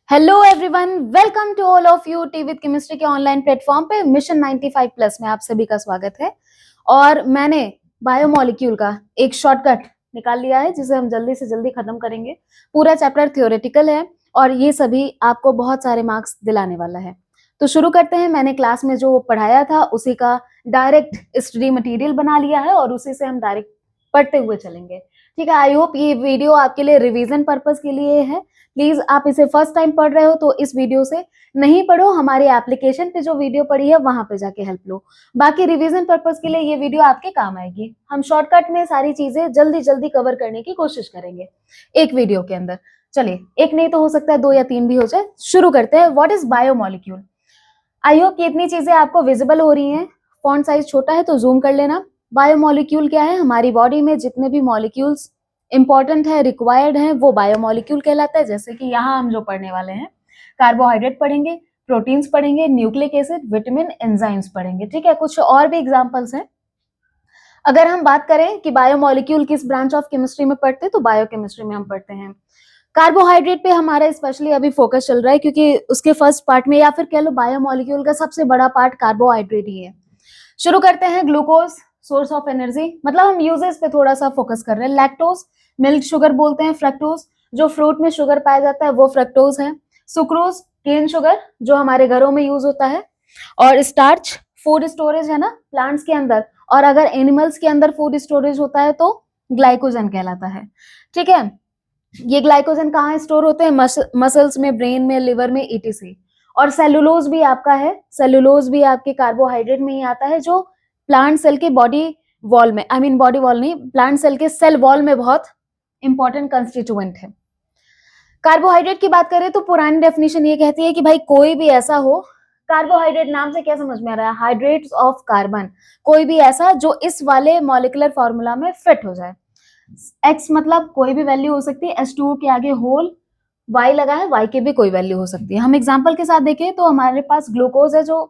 Hello everyone, welcome to all of you tea with chemistry के online platform पे mission 95 plus में आप सभी का स्वागत है। और मैंने बायोमोलिक्यूल का एक शॉर्टकट निकाल लिया है जिसे हम जल्दी से जल्दी खत्म करेंगे। पूरा चैप्टर थ्योरेटिकल है और ये सभी आपको बहुत सारे मार्क्स दिलाने वाला है। तो शुरू करते हैं। मैंने क्लास में जो पढ़ाया था उसी का डायरेक्ट स्टडी मटेरियल बना लिया है और उसी से हम डायरेक्ट पढ़ते हुए चलेंगे। ठीक है, आई होप ये वीडियो आपके लिए रिवीजन पर्पस के लिए है। प्लीज आप इसे फर्स्ट टाइम पढ़ रहे हो तो इस वीडियो से नहीं पढ़ो, हमारे एप्लीकेशन पे जो वीडियो पड़ी है वहां पे जाके हेल्प लो। बाकी रिवीजन पर्पस के लिए ये वीडियो आपके काम आएगी। हम शॉर्टकट में सारी चीजें जल्दी जल्दी कवर करने की कोशिश करेंगे एक वीडियो के अंदर। चलिए, एक नहीं तो हो सकता है 2 या 3 भी हो जाए। शुरू करते हैं। What is biomolecule. I hope कि इतनी चीजें आपको विजिबल हो रही हैं। फॉन्ट साइज छोटा है तो जूम कर लेना। बायोमोलिक्यूल क्या है? हमारी बॉडी में जितने भी मॉलिक्यूल्स इंपॉर्टेंट है, रिक्वायर्ड है, वो बायोमोलिक्यूल कहलाता है। जैसे कि यहाँ हम जो पढ़ने वाले हैं, कार्बोहाइड्रेट पढ़ेंगे, प्रोटीन्स पढ़ेंगे, न्यूक्लिक एसिड, विटामिन, एंजाइम्स पढ़ेंगे। ठीक है, कुछ और भी एग्जांपल्स हैं। अगर हम बात करें कि बायोमोलिक्यूल किस ब्रांच ऑफ केमिस्ट्री में पढ़ते हैं, तो बायोकेमिस्ट्री में हम पढ़ते हैं। कार्बोहाइड्रेट पे हमारा स्पेशली अभी फोकस चल रहा है क्योंकि उसके फर्स्ट पार्ट में, या फिर कह लो बायोमोलिक्यूल का सबसे बड़ा पार्ट कार्बोहाइड्रेट ही है। शुरू करते हैं। ग्लूकोज, सोर्स ऑफ एनर्जी, मतलब हम यूजेस पे थोड़ा सा फोकस कर रहे हैं। लैक्टोज, मिल्क शुगर बोलते हैं। फ्रक्टोज, जो फ्रूट में शुगर पाया जाता है वो फ्रक्टोज है। सुक्रोज, केन शुगर, जो हमारे घरों में यूज होता है। और स्टार्च, फूड स्टोरेज है ना प्लांट्स के अंदर, और अगर एनिमल्स के अंदर फूड स्टोरेज होता है तो ग्लाइकोजन कहलाता है। ठीक है, ये ग्लाइकोजन कहाँ स्टोर होते हैं? मसल्स में, ब्रेन में, लिवर में, ईटीसी। और सेलुलोज भी आपका है। सेलुलोज भी आपके कार्बोहाइड्रेट में ही आता है, जो प्लांट सेल के बॉडी वॉल में, आई मीन बॉडी वॉल नहीं, प्लांट सेल के सेल वॉल में बहुत इंपॉर्टेंट कंस्टिट्यूएंट है। कार्बोहाइड्रेट की बात करें तो पुरानी डेफिनेशन ये कहती है कि भाई कोई भी ऐसा हो, कार्बोहाइड्रेट नाम से क्या समझ में आ रहा है? हाइड्रेट्स ऑफ कार्बन, कोई भी ऐसा जो इस वाले मॉलिक्यूलर फॉर्मूला में फिट हो जाए। एक्स मतलब कोई भी वैल्यू हो सकती है, H2O के आगे होल y लगा है, y के भी कोई वैल्यू हो सकती है। हम एग्जांपल के साथ देखें तो हमारे पास ग्लूकोज है जो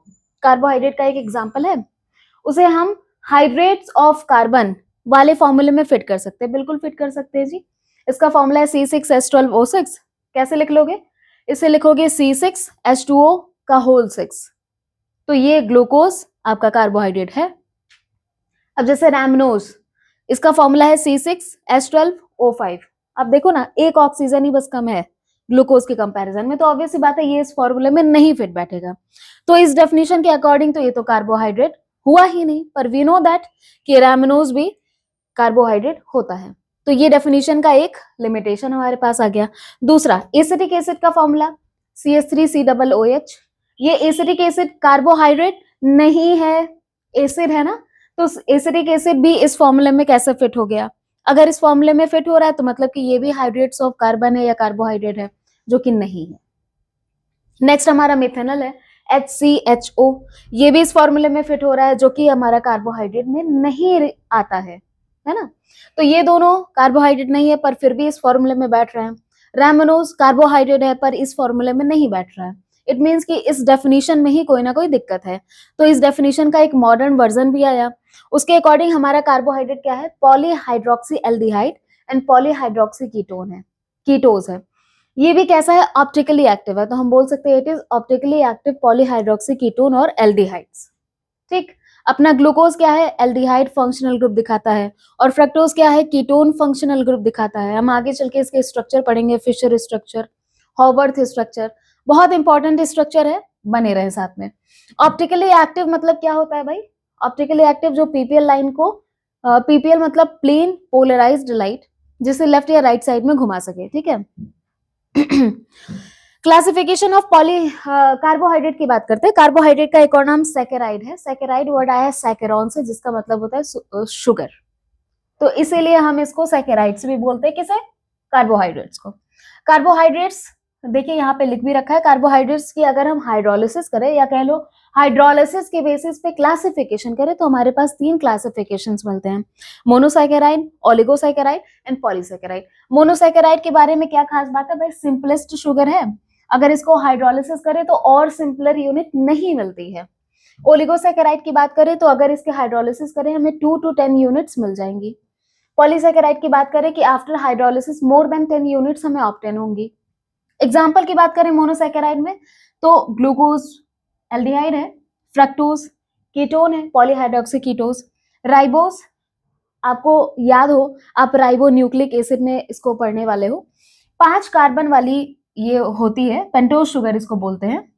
कार्बोहाइड्रेट का एक एग्जांपल है। उसे हम हाइड्रेट्स ऑफ कार्बन वाले फॉर्मूले में फिट कर सकते हैं। बिल्कुल फिट कर सकते हैं जी। इसका फॉर्मूला है C6H12O6। कैसे लिख लोगे? इसे लिखोगे C6H2O का होल 6। तो ये ग्लूकोज आपका कार्बोहाइड्रेट है। अब जैसे रैमनोज, इसका फॉर्मूला है C6H12O5। अब देखो ना, एक ऑक्सीजन ही बस कम है ग्लूकोज के कंपैरिजन में, तो ऑब्वियस सी बात है ये इस फॉर्मूले में नहीं फिट बैठेगा। तो इस डेफिनेशन के अकॉर्डिंग तो ये तो कार्बोहाइड्रेट हुआ ही नहीं, पर वी नो दैट कि रैमनोज भी कार्बोहाइड्रेट होता है। तो ये डेफिनेशन का एक लिमिटेशन हमारे पास आ गया। दूसरा, एसिटिक एसिड का फॉर्मूला CH3COOH। ये एसिटिक एसिड कार्बोहाइड्रेट नहीं है, एसिड है ना, तो एसिटिक एसिड भी इस फॉर्मूले में कैसे फिट हो गया? अगर इस फॉर्मूले में फिट हो रहा है तो मतलब कि ये भी हाइड्रेट्स ऑफ कार्बन है या कार्बोहाइड्रेट है, जो कि नहीं है। नेक्स्ट हमारा मिथेनॉल है, HCHO। ये भी इस फॉर्मूले में फिट हो रहा है, जो कि हमारा कार्बोहाइड्रेट में नहीं आता है ना। तो ये दोनों कार्बोहाइड्रेट नहीं है पर फिर भी इस फॉर्मूले में बैठ रहे हैं। रैमनोज कार्बोहाइड्रेट है पर इस फॉर्मूले में नहीं बैठ रहा है। इट मीन्स कि इस डेफिनेशन में ही कोई ना कोई दिक्कत है। तो इस डेफिनेशन का एक मॉडर्न वर्जन भी आया। उसके अकॉर्डिंग हमारा कार्बोहाइड्रेट क्या है? Polyhydroxy aldehyde and polyhydroxy ketone है, कीटोज है। ये भी कैसा है? ऑप्टिकली एक्टिव है, तो हम बोल सकते हैं it is optically active polyhydroxy ketone और एल्डिहाइड्स। ठीक, अपना ग्लूकोज क्या है? एल्डिहाइड फंक्शनल ग्रुप दिखाता है, और फ्रक्टोज क्या है? कीटोन फंक्शनल ग्रुप दिखाता है। हम आगे चल के इसके स्ट्रक्चर पढ़ेंगे, फिशर स्ट्रक्चर, हॉवर्थ स्ट्रक्चर, बहुत इंपॉर्टेंट स्ट्रक्चर है, बने रहे साथ में। ऑप्टिकली एक्टिव मतलब क्या होता है भाई? ऑप्टिकली एक्टिव जो पीपीएल लाइन को, पीपीएल मतलब प्लेन पोलराइज्ड लाइट, जिसे लेफ्ट या राइट साइड में घुमा सके। ठीक है। क्लासिफिकेशन ऑफ पॉली कार्बोहाइड्रेट की बात करते हैं। कार्बोहाइड्रेट का एक और नाम सैकेराइड है। सैकेराइड वर्ड आया है सैकेरॉन से, जिसका मतलब होता है शुगर। तो इसीलिए हम इसको सैकेराइड्स भी बोलते हैं। किसे? कार्बोहाइड्रेट्स को। कार्बोहाइड्रेट्स देखिए यहाँ पे लिख भी रखा है। कार्बोहाइड्रेट्स की अगर हम हाइड्रोलिसिस करें, या कह लो हाइड्रोलिसिस के बेसिस पे क्लासिफिकेशन करें, तो हमारे पास 3 क्लासिफिकेशंस मिलते हैं: monosaccharide, oligosaccharide and polysaccharide. Monosaccharide के बारे में क्या खास बात है भाई? सिंपलेस्ट शुगर है। अगर इसको हाइड्रोलिसिस करें तो और सिंपलर यूनिट नहीं मिलती है। ओलिगोसैकेराइड की बात करें तो अगर इसके हाइड्रोलिसिस करें हमें 2 to 10 यूनिट्स मिल जाएंगी। पॉलीसैकेराइड की बात करें कि after hydrolysis more than 10 units हमें ऑब्टेन होंगी। एग्जाम्पल की बात करें मोनोसैकेराइड में, तो ग्लूकोज एल्डिहाइड है, फ्रक्टोज कीटोन है, पॉलीहाइड्रोक्सी कीटोज, राइबोस आपको याद हो, आप राइबो न्यूक्लिक एसिड में इसको पढ़ने वाले हो, 5 कार्बन वाली ये होती है, पेंटोज शुगर इसको बोलते हैं।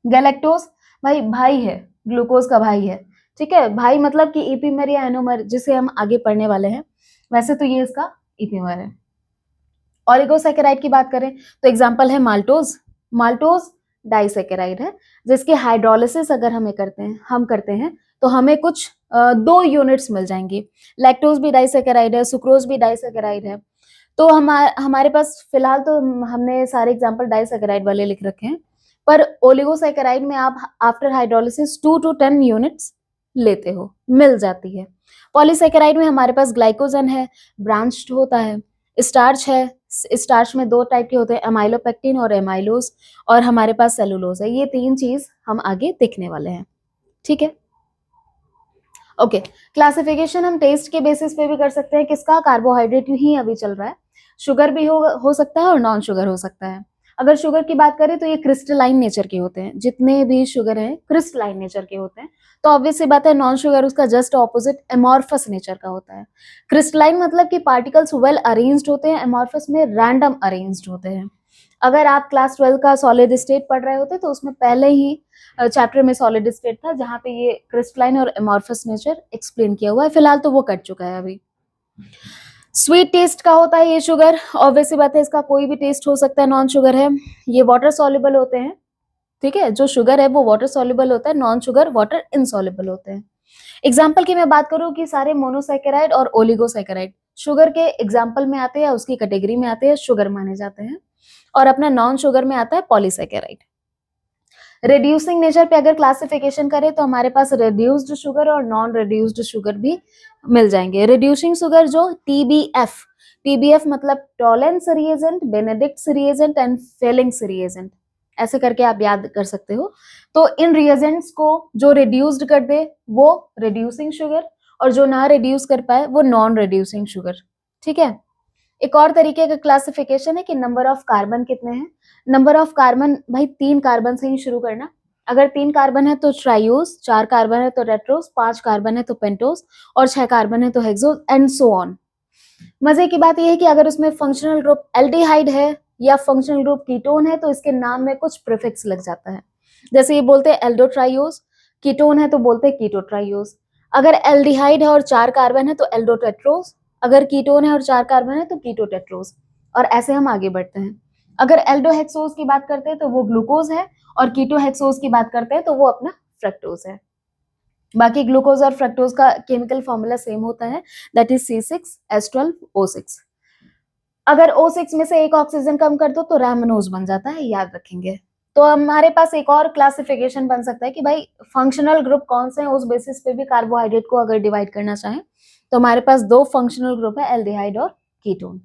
गैलेक्टोज भाई भाई है, ग्लूकोज का भाई है, ठीक है, भाई मतलब कि ईपीमर या एनोमर जिसे हम आगे पढ़ने वाले हैं, वैसे तो ये इसका ईपीमर है। ओलिगोसैकेराइड की बात करें तो एग्जांपल है माल्टोज, माल्टोज डाइसैकेराइड है, जिसके हाइड्रोलिसिस अगर हम करते हैं तो हमें कुछ 2 यूनिट्स मिल जाएंगी। लैक्टोज भी डाइसैकेराइड है, सुक्रोज भी डाइसैकेराइड है। तो हमारे पास फिलहाल तो हमने सारे एग्जांपल डाइसैकेराइड वाले लिख रखे हैं, पर ओलिगोसैकेराइड में आप आफ्टर हाइड्रोलिसिस 2 to 10 यूनिट्स लेते हो, मिल जाती है। पॉलीसैकेराइड में हमारे पास ग्लाइकोजन है, ब्रांच्ड होता है, स्टार्च है, स्टार्च में 2 टाइप के होते हैं, एमाइलोपेक्टिन और एमाइलोज, और हमारे पास सेलुलोज है। ये 3 चीज हम आगे देखने वाले हैं, ठीक है। ओके, क्लासिफिकेशन हम टेस्ट के बेसिस पे भी कर सकते हैं, किसका, कार्बोहाइड्रेट ही अभी चल रहा है, शुगर भी हो सकता है और नॉन शुगर हो सकता है। अगर शुगर की बात करें तो ये क्रिस्टलाइन नेचर के होते हैं, जितने भी शुगर हैं क्रिस्टलाइन नेचर के होते हैं। तो ऑब्वियस सी बात है, नॉन शुगर उसका जस्ट ऑपोजिट एमॉर्फस नेचर का होता है। क्रिस्टलाइन मतलब कि पार्टिकल्स वेल अरेंज्ड होते हैं, एमॉर्फस में रैंडम अरेंज्ड होते हैं। अगर आप क्लास 12 का सॉलिड स्टेट पढ़ रहे होते तो उसमें पहले ही चैप्टर में सॉलिड स्टेट था, जहां पे ये क्रिस्टलाइन और एमॉर्फस नेचर एक्सप्लेन किया हुआ है। फिलहाल तो वो कट चुका है अभी। स्वीट टेस्ट का होता है ये शुगर, ऑब्वियसली बात है, इसका कोई भी टेस्ट हो सकता है, नॉन शुगर है। ये वाटर सॉल्युबल होते हैं, ठीक है, जो शुगर है वो वाटर सॉल्युबल होता है, नॉन शुगर वाटर इनसॉल्युबल होते हैं। एग्जाम्पल की मैं बात करूं कि सारे मोनोसैकेराइड और ओलिगोसैकेराइड शुगर के एग्जाम्पल में आते हैं, उसकी कैटेगरी में आते हैं, शुगर माने जाते हैं, और अपना नॉन शुगर में आता है पॉलीसैकेराइड। रिड्यूसिंग नेचर पे अगर क्लासिफिकेशन करें तो हमारे पास रिड्यूस्ड शुगर और नॉन रिड्यूस्ड शुगर भी मिल जाएंगे। रिड्यूसिंग शुगर जो टीबीएफ, टीबीएफ मतलब Tollens reagent, Benedict reagent and Fehling's reagent, ऐसे करके आप याद कर सकते हो। तो इन रिएजेंट्स को जो रिड्यूस्ड कर दे वो रिड्यूसिंग शुगर, और जो ना रिड्यूस कर पाए वो नॉन रिड्यूसिंग शुगर, ठीक है। एक और तरीके का क्लासिफिकेशन है कि नंबर ऑफ कार्बन कितने हैं। नंबर ऑफ कार्बन भाई 3 कार्बन से ही शुरू करना, अगर 3 कार्बन है तो ट्राइओस, 4 कार्बन है तो रेट्रोस, 5 कार्बन है तो पेंटोस, और 6 कार्बन है तो हेक्सोस एंड सो ऑन। मजे की बात यह है कि अगर उसमें फंक्शनल ग्रुप एल्डिहाइड है या फंक्शनल ग्रुप कीटोन है तो इसके नाम में कुछ प्रीफिक्स लग जाता है, जैसे ये बोलते हैं एल्डोट्राइओस, कीटोन है तो बोलते हैं कीटोट्राइओस। अगर एल्डिहाइड है और 4 कार्बन है तो एल्डोटेट्रोस, अगर कीटोन है और 4 कार्बन है तो कीटोटेट्रोस, और ऐसे हम आगे बढ़ते हैं। अगर एल्डोहेक्सोस की बात करते हैं तो वो ग्लूकोज है, और कीटोहेक्सोस की बात करते हैं तो वो अपना फ्रक्टोज है। बाकी ग्लूकोज और फ्रक्टोज का केमिकल फॉर्मूला सेम होता है, दैट इज C6H12O6। अगर O6 में से एक ऑक्सीजन कम कर दो तो रैमनोज बन जाता है, याद रखेंगे। तो हमारे पास एक और क्लासिफिकेशन बन सकता है कि भाई फंक्शनल ग्रुप कौन से हैं, उस बेसिस पे भी कार्बोहाइड्रेट को अगर डिवाइड करना चाहें तो हमारे पास 2 फंक्शनल ग्रुप है, एल्डिहाइड और कीटोन।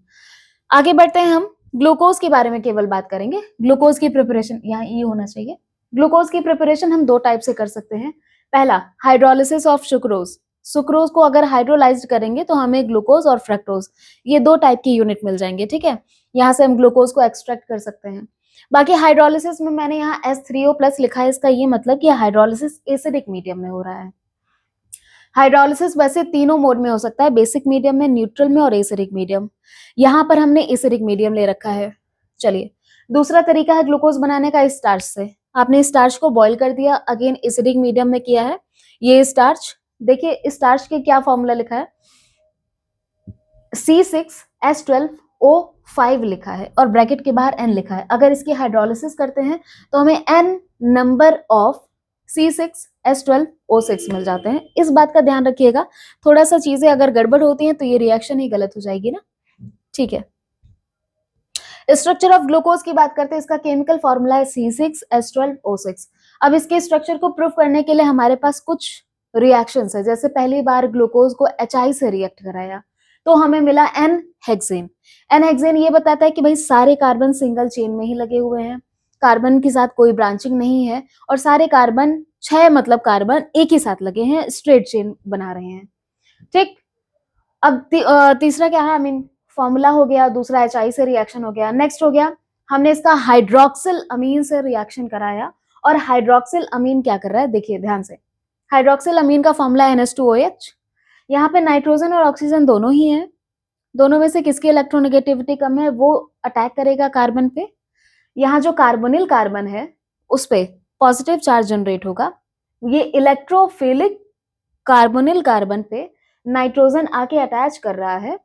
आगे बढ़ते हैं, हम ग्लूकोज के बारे में केवल बात करेंगे। ग्लूकोज की प्रिपरेशन यहाँ ई होना चाहिए। ग्लूकोज की प्रिपरेशन हम 2 टाइप से कर सकते हैं। पहला, हाइड्रोलिसिस ऑफ सुक्रोज, सुक्रोज को अगर हाइड्रोलाइज्ड करेंगे तो हमें ग्लूकोज और फ्रक्टोज ये 2 टाइप की यूनिट मिल जाएंगे, ठीक है। यहाँ से हम ग्लूकोज को एक्सट्रैक्ट कर सकते हैं। बाकी हाइड्रोलिसिस में मैंने यहाँ H3O+ लिखा है, इसका ये मतलब कि हाइड्रोलिसिस एसिडिक मीडियम में हो रहा है। हाइड्रोलिसिस वैसे तीनों मोड में हो सकता है, बेसिक मीडियम में, न्यूट्रल में और एसिडिक मीडियम। यहाँ पर हमने एसिडिक मीडियम ले रखा है। चलिए, दूसरा तरीका है ग्लूकोज बनाने का स्टार्च से। आपने स्टार्च को बॉईल कर दिया, अगेन एसिडिक मीडियम में किया है। ये स्टार्च देखिए, स्टार्च के क्या फॉर्मूला लिखा है, C6H12O5 लिखा है और ब्रैकेट के बाहर N लिखा है। अगर इसकी हाइड्रोलिसिस करते हैं तो हमें N नंबर ऑफ C6H12O6 मिल जाते हैं। इस बात का ध्यान रखिएगा, थोड़ा सा चीजें अगर गड़बड़ होती हैं तो ये रिएक्शन ही गलत हो जाएगी ना, ठीक है। स्ट्रक्चर ऑफ ग्लूकोज की बात करते हैं, इसका केमिकल फॉर्मूला है C6H12O6। अब इसके स्ट्रक्चर को प्रूफ करने के लिए हमारे पास कुछ रिएक्शंस है। जैसे पहली बार ग्लूकोज को HI से रिएक्ट कराया तो हमें मिला N हेक्सेन। N हेक्सेन ये बताता है कि भाई सारे कार्बन सिंगल चेन में ही लगे हुए हैं, कार्बन के साथ कोई ब्रांचिंग नहीं है, और सारे कार्बन 6 मतलब कार्बन एक ही साथ लगे हैं, स्ट्रेट चेन बना रहे हैं, ठीक। अब तीसरा क्या है, फॉर्मूला हो गया, दूसरा HI से रिएक्शन हो गया। नेक्स्ट हो गया हमने इसका हाइड्रोक्सिल अमीन से रिएक्शन कराया, और हाइड्रोक्सिल अमीन क्या कर रहा है, देखिए ध्यान से। हाइड्रोक्सिल अमीन का फॉर्मूला NH2OH। यहाँ पे नाइट्रोजन और ऑक्सीजन दोनों ही हैं, दोनों में से किसकी इलेक्ट्रोनेगेटिविटी कम है वो अटैक करेगा कार्बन पे। यहाँ जो कार्बोनिल कार्बन है उस पे पॉजिटिव चार्ज जनरेट होगा, ये इलेक्ट्रोफिलिक कार्बोनिल कार्बन पे नाइट्रोजन आके अटैच कर रहा है,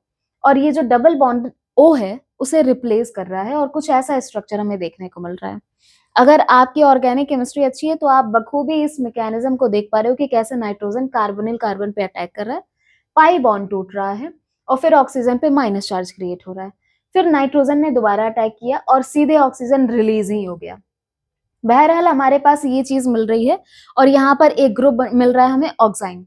और ये जो डबल बॉन्ड O है उसे रिप्लेस कर रहा है, और कुछ ऐसा स्ट्रक्चर हमें देखने को मिल रहा है। अगर आपकी ऑर्गेनिक केमिस्ट्री अच्छी है तो आप बखूबी इस मैकेनिज्म को देख पा रहे हो कि कैसे नाइट्रोजन कार्बोनिल कार्बन पे अटैक कर रहा है, पाई बॉन्ड टूट रहा है, और फिर ऑक्सीजन पे माइनस चार्ज क्रिएट हो रहा है, फिर नाइट्रोजन ने दोबारा अटैक किया और सीधे ऑक्सीजन रिलीज ही हो गया। बहरहाल हमारे पास ये चीज मिल रही है, और यहाँ पर एक ग्रुप मिल रहा है हमें ऑक्साइन।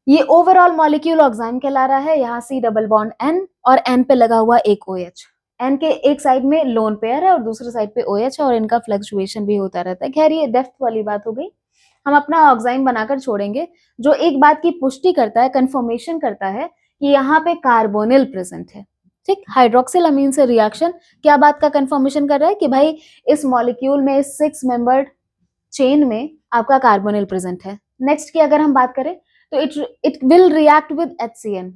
ये ओवरऑल मॉलिक्यूल ऑक्साइन कहला रहा है। यहाँ C डबल बॉन्ड N और N पे लगा हुआ एक OH। N के एक साइड में लोन पेयर है और दूसरे साइड पे OH है, और इनका फ्लक्चुएशन भी होता रहता है। खैर ये डेप्थ वाली बात हो गई, हम अपना ऑक्साइन बनाकर छोड़ेंगे जो एक बात की पुष्टि करता है, कंफर्मेशन करता है कि यहाँ पे कार्बोनिल प्रेजेंट है। ठीक, हाइड्रोक्सिल अमीन से रिएक्शन क्या बात का कंफर्मेशन कर रहा है कि भाई इस मॉलिक्यूल में 6 मेंबर्ड चेन में आपका कार्बोनिल प्रेजेंट है। नेक्स्ट की अगर हम बात करें तो it will react with HCN।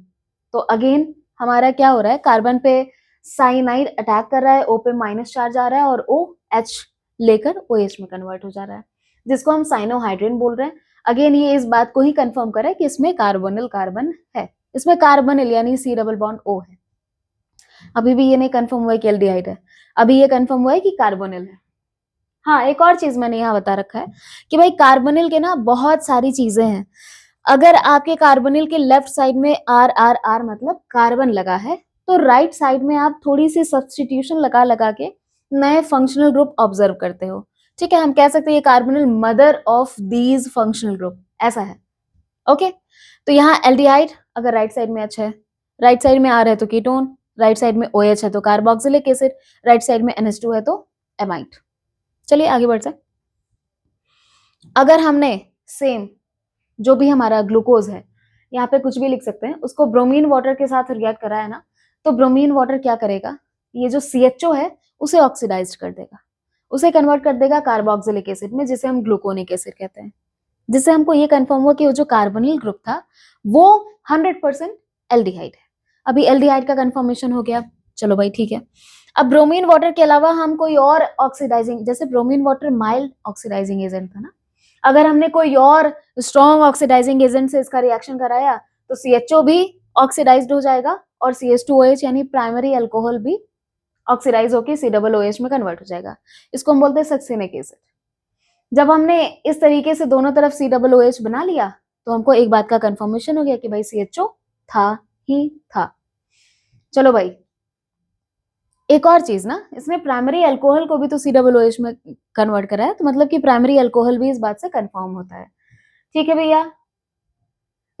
तो अगेन हमारा क्या हो रहा है, कार्बन पे साइनाइड अटैक कर रहा है, O पे माइनस चार्ज आ रहा है और OH लेकर OH में कन्वर्ट हो जा रहा है, जिसको हम साइनोहाइड्रिन बोल रहे हैं। अगेन ये इस बात को ही कंफर्म कर रहा है कि इसमें कार्बोनिल कार्बन है, इसमें कार्बोनिल यानी C डबल बॉन्ड O है। अभी भी ये नहीं कंफर्म हुआ है कि एल्डिहाइड है, अभी ये कंफर्म हुआ है कि कार्बोनिल है। हाँ, एक और चीज मैंने यहाँ बता रखा है कि भाई कार्बोनिल के ना बहुत सारी चीजें हैं। अगर आपके कार्बोनिल के लेफ्ट साइड में RRR मतलब कार्बन लगा है, तो राइट साइड में आप थोड़ी सी सब्स्टिट्यूशन लगा लगा के नए फंक्शनल ग्रुप ऑब्जर्व करते हो। ठीक है, हम कह सकते हैं ये carbonyl mother of these functional group, ऐसा है। ओके, तो यहाँ एल्डिहाइड अगर राइट साइड में अच्छा है, राइट साइड में R है तो कीटोन, राइट साइड में OH है तो कार्बोक्सिलिक एसिड, राइट साइड में NH2 है तो एमाइड। चलिए आगे बढ़ते हैं। अगर हमने सेम जो भी हमारा ग्लूकोज है, यहाँ पे कुछ भी लिख सकते हैं, उसको ब्रोमीन वाटर के साथ रिएक्ट कराया ना, तो ब्रोमीन वाटर क्या करेगा, ये जो CHO है उसे ऑक्सीडाइज कर देगा, उसे कन्वर्ट कर देगा कार्बोक्सिलिक एसिड में, जिसे हम ग्लूकोनिक एसिड कहते हैं। जिससे हमको ये कंफर्म हुआ कि वो जो कार्बोनिल ग्रुप था वो 100% एल्डिहाइड है। अभी एल्डिहाइड का कंफर्मेशन हो गया, चलो भाई ठीक है। अब ब्रोमीन वाटर के अलावा हम कोई और ऑक्सीडाइजिंग, जैसे bromine water mild oxidising agent था ना, अगर हमने कोई और स्ट्रॉन्ग ऑक्सीडाइजिंग एजेंट से इसका रिएक्शन कराया तो CHO भी ऑक्सीडाइज्ड हो जाएगा और CH2OH यानी प्राइमरी अल्कोहल भी ऑक्सीडाइज होकर COOH में कन्वर्ट हो जाएगा। इसको हम बोलते हैं सक्सिनिक एसिड। जब हमने इस तरीके से दोनों तरफ COOH बना लिया तो हमको एक बात का कंफर्मेशन हो गया कि भाई CHO था ही था। चलो भाई, एक और चीज ना, इसने प्राइमरी अल्कोहल को भी तो COOH में कन्वर्ट करा है, तो मतलब कि प्राइमरी अल्कोहल भी इस बात से कंफर्म होता है। ठीक है भैया,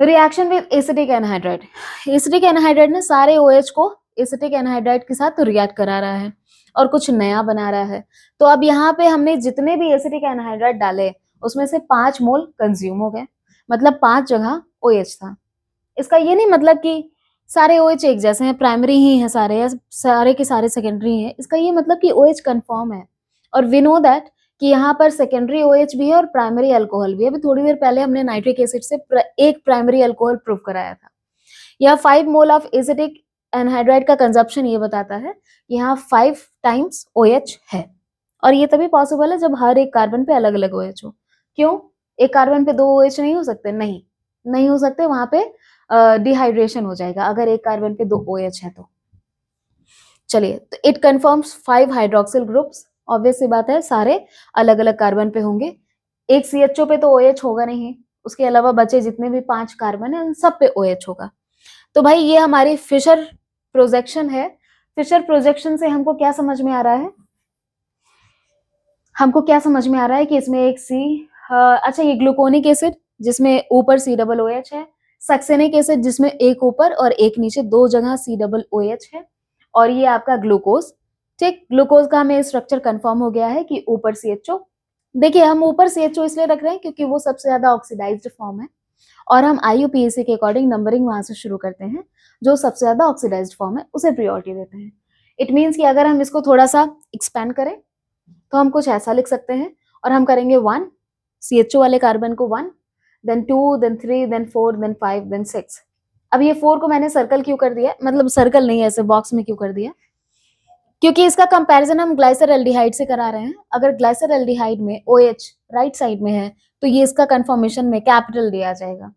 reaction with acetic anhydride. Acetic anhydride ने सारे OH को एसिटिक एनहाइड्राइड के साथ रिएक्ट करा रहा है और कुछ नया बना रहा है। तो अब यहाँ पे हमने जितने भी एसिटिक एनहाइड्राइड डाले उसमें से 5 मोल कंज्यूम हो गए, मतलब 5 जगह OH था। इसका ये नहीं मतलब कि सारे OH एक जैसे हैं, प्राइमरी ही हैं सारे, या सारे के सारे सेकेंडरी हैं। इसका ये मतलब कि OH कंफर्म है, और वी नो दैट कि यहाँ पर सेकेंडरी OH भी है और प्राइमरी अल्कोहल भी है। अभी थोड़ी देर पहले हमने नाइट्रिक एसिड से एक प्राइमरी अल्कोहल प्रूव कराया था। यह 5 मोल ऑफ एसिटिक एनहाइड्राइड का कंजप्शन ये बताता है कि यहाँ 5 टाइम्स OH है, और ये तभी पॉसिबल है जब हर एक कार्बन पे अलग अलग OH हो। क्यों, एक कार्बन पे 2 OH नहीं हो सकते? नहीं हो सकते, वहां पे डिहाइड्रेशन हो जाएगा अगर एक कार्बन पे 2 OH है तो। चलिए, तो it confirms 5 hydroxyl groups. Obvious सी बात है, सारे अलग अलग कार्बन पे होंगे, एक CHO पे तो OH होगा नहीं, उसके अलावा बचे जितने भी 5 कार्बन है उन सब पे OH होगा। तो भाई ये हमारी फिशर प्रोजेक्शन है। फिशर प्रोजेक्शन से हमको क्या समझ में आ रहा है, हमको क्या समझ में आ रहा है कि इसमें एक अच्छा ये ग्लूकोनिक एसिड जिसमें ऊपर COOH है, सक्सेनिक एसिड जिसमें एक ऊपर और एक नीचे 2 जगह COOH है, और ये आपका ग्लूकोज। ठीक, ग्लूकोज का हमें स्ट्रक्चर कंफर्म हो गया है कि ऊपर CHO। देखिए हम ऊपर CHO इसलिए रख रहे हैं क्योंकि वो सबसे ज्यादा ऑक्सीडाइज्ड फॉर्म है, और हम IUPAC के अकॉर्डिंग नंबरिंग वहां से शुरू करते हैं, जो सबसे ज्यादा ऑक्सीडाइज्ड फॉर्म है उसे प्रियोरिटी देते हैं। इट मीन्स कि अगर हम इसको थोड़ा सा एक्सपेंड करें तो हम कुछ ऐसा लिख सकते हैं, और हम करेंगे 1, CHO वाले कार्बन को 1, then 2, then 3, then 4, then 5, then 6। अब ये 4 को मैंने सर्कल क्यों कर दिया, मतलब सर्कल नहीं, ऐसे बॉक्स में क्यों कर दिया, क्योंकि इसका कंपैरिजन हम ग्लाइसर एल्डिहाइड से करा रहे हैं। अगर ग्लाइसर एल्डिहाइड में OH राइट साइड में है तो ये इसका कंफर्मेशन में कैपिटल D आ जाएगा।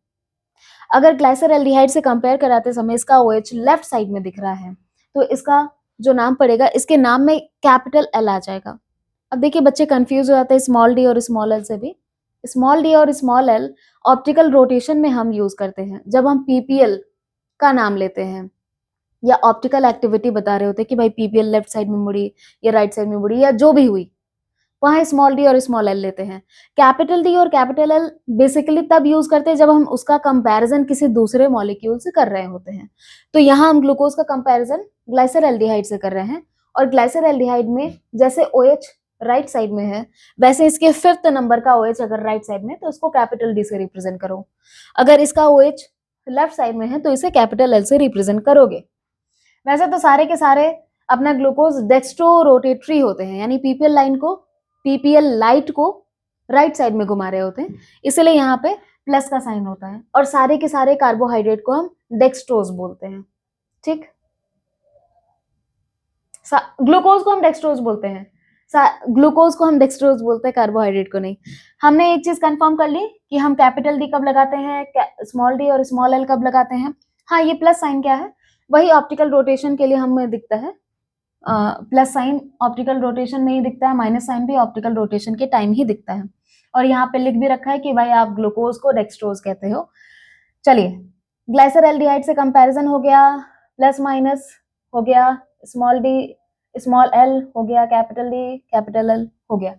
अगर ग्लाइसर एल्डिहाइड से कंपेयर कराते समय इसका OH लेफ्ट साइड में दिख रहा है तो इसका जो नाम पड़ेगा, इसके नाम में कैपिटल L आ जाएगा। अब देखिए बच्चे कंफ्यूज हो जाते हैं स्मॉल d और स्मॉल l से भी। स्मॉल d और स्मॉल l ऑप्टिकल रोटेशन में हम यूज करते हैं जब हम PPL का नाम लेते हैं या ऑप्टिकल एक्टिविटी बता रहे होते हैं कि भाई PPL लेफ्ट साइड में मुड़ी या राइट साइड में मुड़ी या जो भी हुई, वहां स्मॉल d और स्मॉल l लेते हैं। कैपिटल D और कैपिटल L बेसिकली तब यूज करते हैं जब हम उसका कंपैरिजन किसी दूसरे मॉलिक्यूल से कर रहे होते हैं। तो यहाँ हम ग्लूकोज का कंपैरिजन ग्लाइसर एल्डिहाइड से कर रहे हैं, और ग्लाइसर एल्डिहाइड में जैसे OH राइट साइड में है वैसे इसके 5th नंबर का OH अगर राइट साइड में तो इसको कैपिटल D से रिप्रेजेंट करो। अगर इसका OH लेफ्ट साइड में है तो इसे कैपिटल L से रिप्रेजेंट करोगे। वैसे तो सारे के सारे अपना ग्लूकोज डेक्स्ट्रो रोटेटरी होते हैं, यानी PPL लाइट को राइट साइड में घुमा रहे होते हैं, इसलिए यहाँ पे प्लस का साइन होता है। और सारे के सारे कार्बोहाइड्रेट को हम डेक्स्ट्रोज बोलते हैं। ठीक, ग्लूकोज को हम डेक्स्ट्रोज बोलते हैं, ग्लूकोज को हम डेक्स्ट्रोज बोलते हैं, कार्बोहाइड्रेट को नहीं। हमने एक चीज कंफर्म कर ली कि हम कैपिटल D कब लगाते हैं, स्मॉल d और स्मॉल l कब लगाते हैं। हाँ, ये प्लस साइन क्या है, वही ऑप्टिकल रोटेशन के लिए हमें दिखता है। प्लस साइन ऑप्टिकल रोटेशन में ही दिखता है, माइनस साइन भी ऑप्टिकल रोटेशन के टाइम ही दिखता है। और यहाँ पे लिख भी रखा है कि भाई आप ग्लूकोज को डेक्स्ट्रोज कहते हो। चलिए, ग्लाइसर एल्डिहाइड से कंपैरिजन हो गया, प्लस माइनस हो गया, स्मॉल d स्मॉल l हो गया, कैपिटल D कैपिटल L हो गया।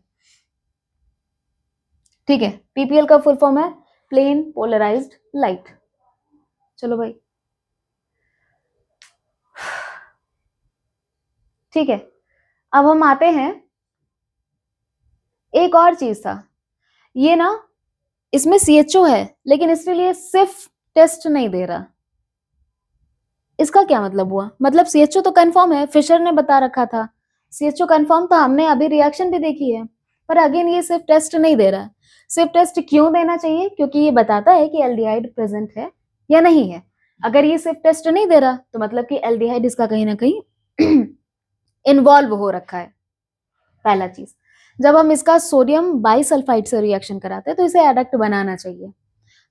ठीक है, PPL का फुल फॉर्म है प्लेन पोलराइज्ड लाइट। चलो भाई, ठीक है, अब हम आते हैं एक और चीज था, ये ना इसमें CHO है लेकिन इसके लिए सिर्फ टेस्ट नहीं दे रहा। इसका क्या मतलब हुआ, मतलब CHO तो कंफर्म है, फिशर ने बता रखा था CHO कंफर्म था, हमने अभी रिएक्शन भी देखी है, पर अगेन ये सिर्फ टेस्ट नहीं दे रहा। सिर्फ टेस्ट क्यों देना चाहिए, क्योंकि ये बताता है कि एल्डिहाइड प्रेजेंट है या नहीं है। अगर ये सिर्फ टेस्ट नहीं दे रहा तो मतलब कि एल्डिहाइड इसका कहीं ना कहीं इन्वॉल्व हो रखा है। पहला चीज, जब हम इसका सोडियम बाइसल्फाइड से रिएक्शन कराते हैं तो इसे एडक्ट बनाना चाहिए,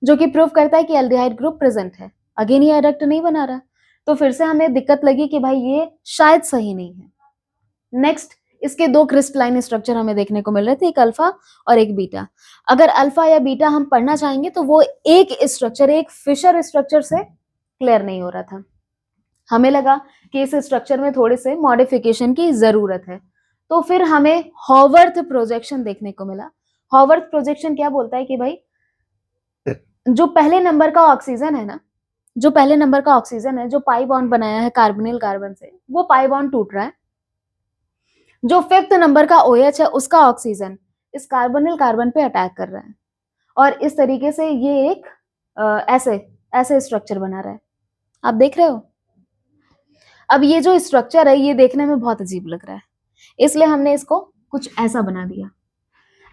जो कि प्रूव करता है कि एल्डिहाइड ग्रुप प्रेजेंट है। अगेन ये एडक्ट नहीं बना रहा, तो फिर से हमें दिक्कत लगी कि भाई ये शायद सही नहीं है। नेक्स्ट, इसके 2 क्रिस्टलाइन स्ट्रक्चर हमें देखने को मिल रहे थे, एक अल्फा और एक बीटा। अगर अल्फा या बीटा हम पढ़ना चाहेंगे तो वो एक स्ट्रक्चर, एक फिशर स्ट्रक्चर से क्लियर नहीं हो रहा था। हमें लगा कि इस स्ट्रक्चर में थोड़े से मॉडिफिकेशन की जरूरत है, तो फिर हमें हॉवर्थ प्रोजेक्शन देखने को मिला। हॉवर्थ प्रोजेक्शन क्या बोलता है कि भाई जो पहले नंबर का ऑक्सीजन है ना, जो पहले नंबर का ऑक्सीजन है, जो पाई बॉन्ड बनाया है कार्बोनिल कार्बन से, वो पाई बॉन्ड टूट रहा है। जो 5th नंबर का OH है उसका ऑक्सीजन इस कार्बोनिल कार्बन पे अटैक कर रहा है, और इस तरीके से ये एक ऐसे स्ट्रक्चर बना रहा है। आप देख रहे हो। अब ये जो स्ट्रक्चर है ये देखने में बहुत अजीब लग रहा है, इसलिए हमने इसको कुछ ऐसा बना दिया।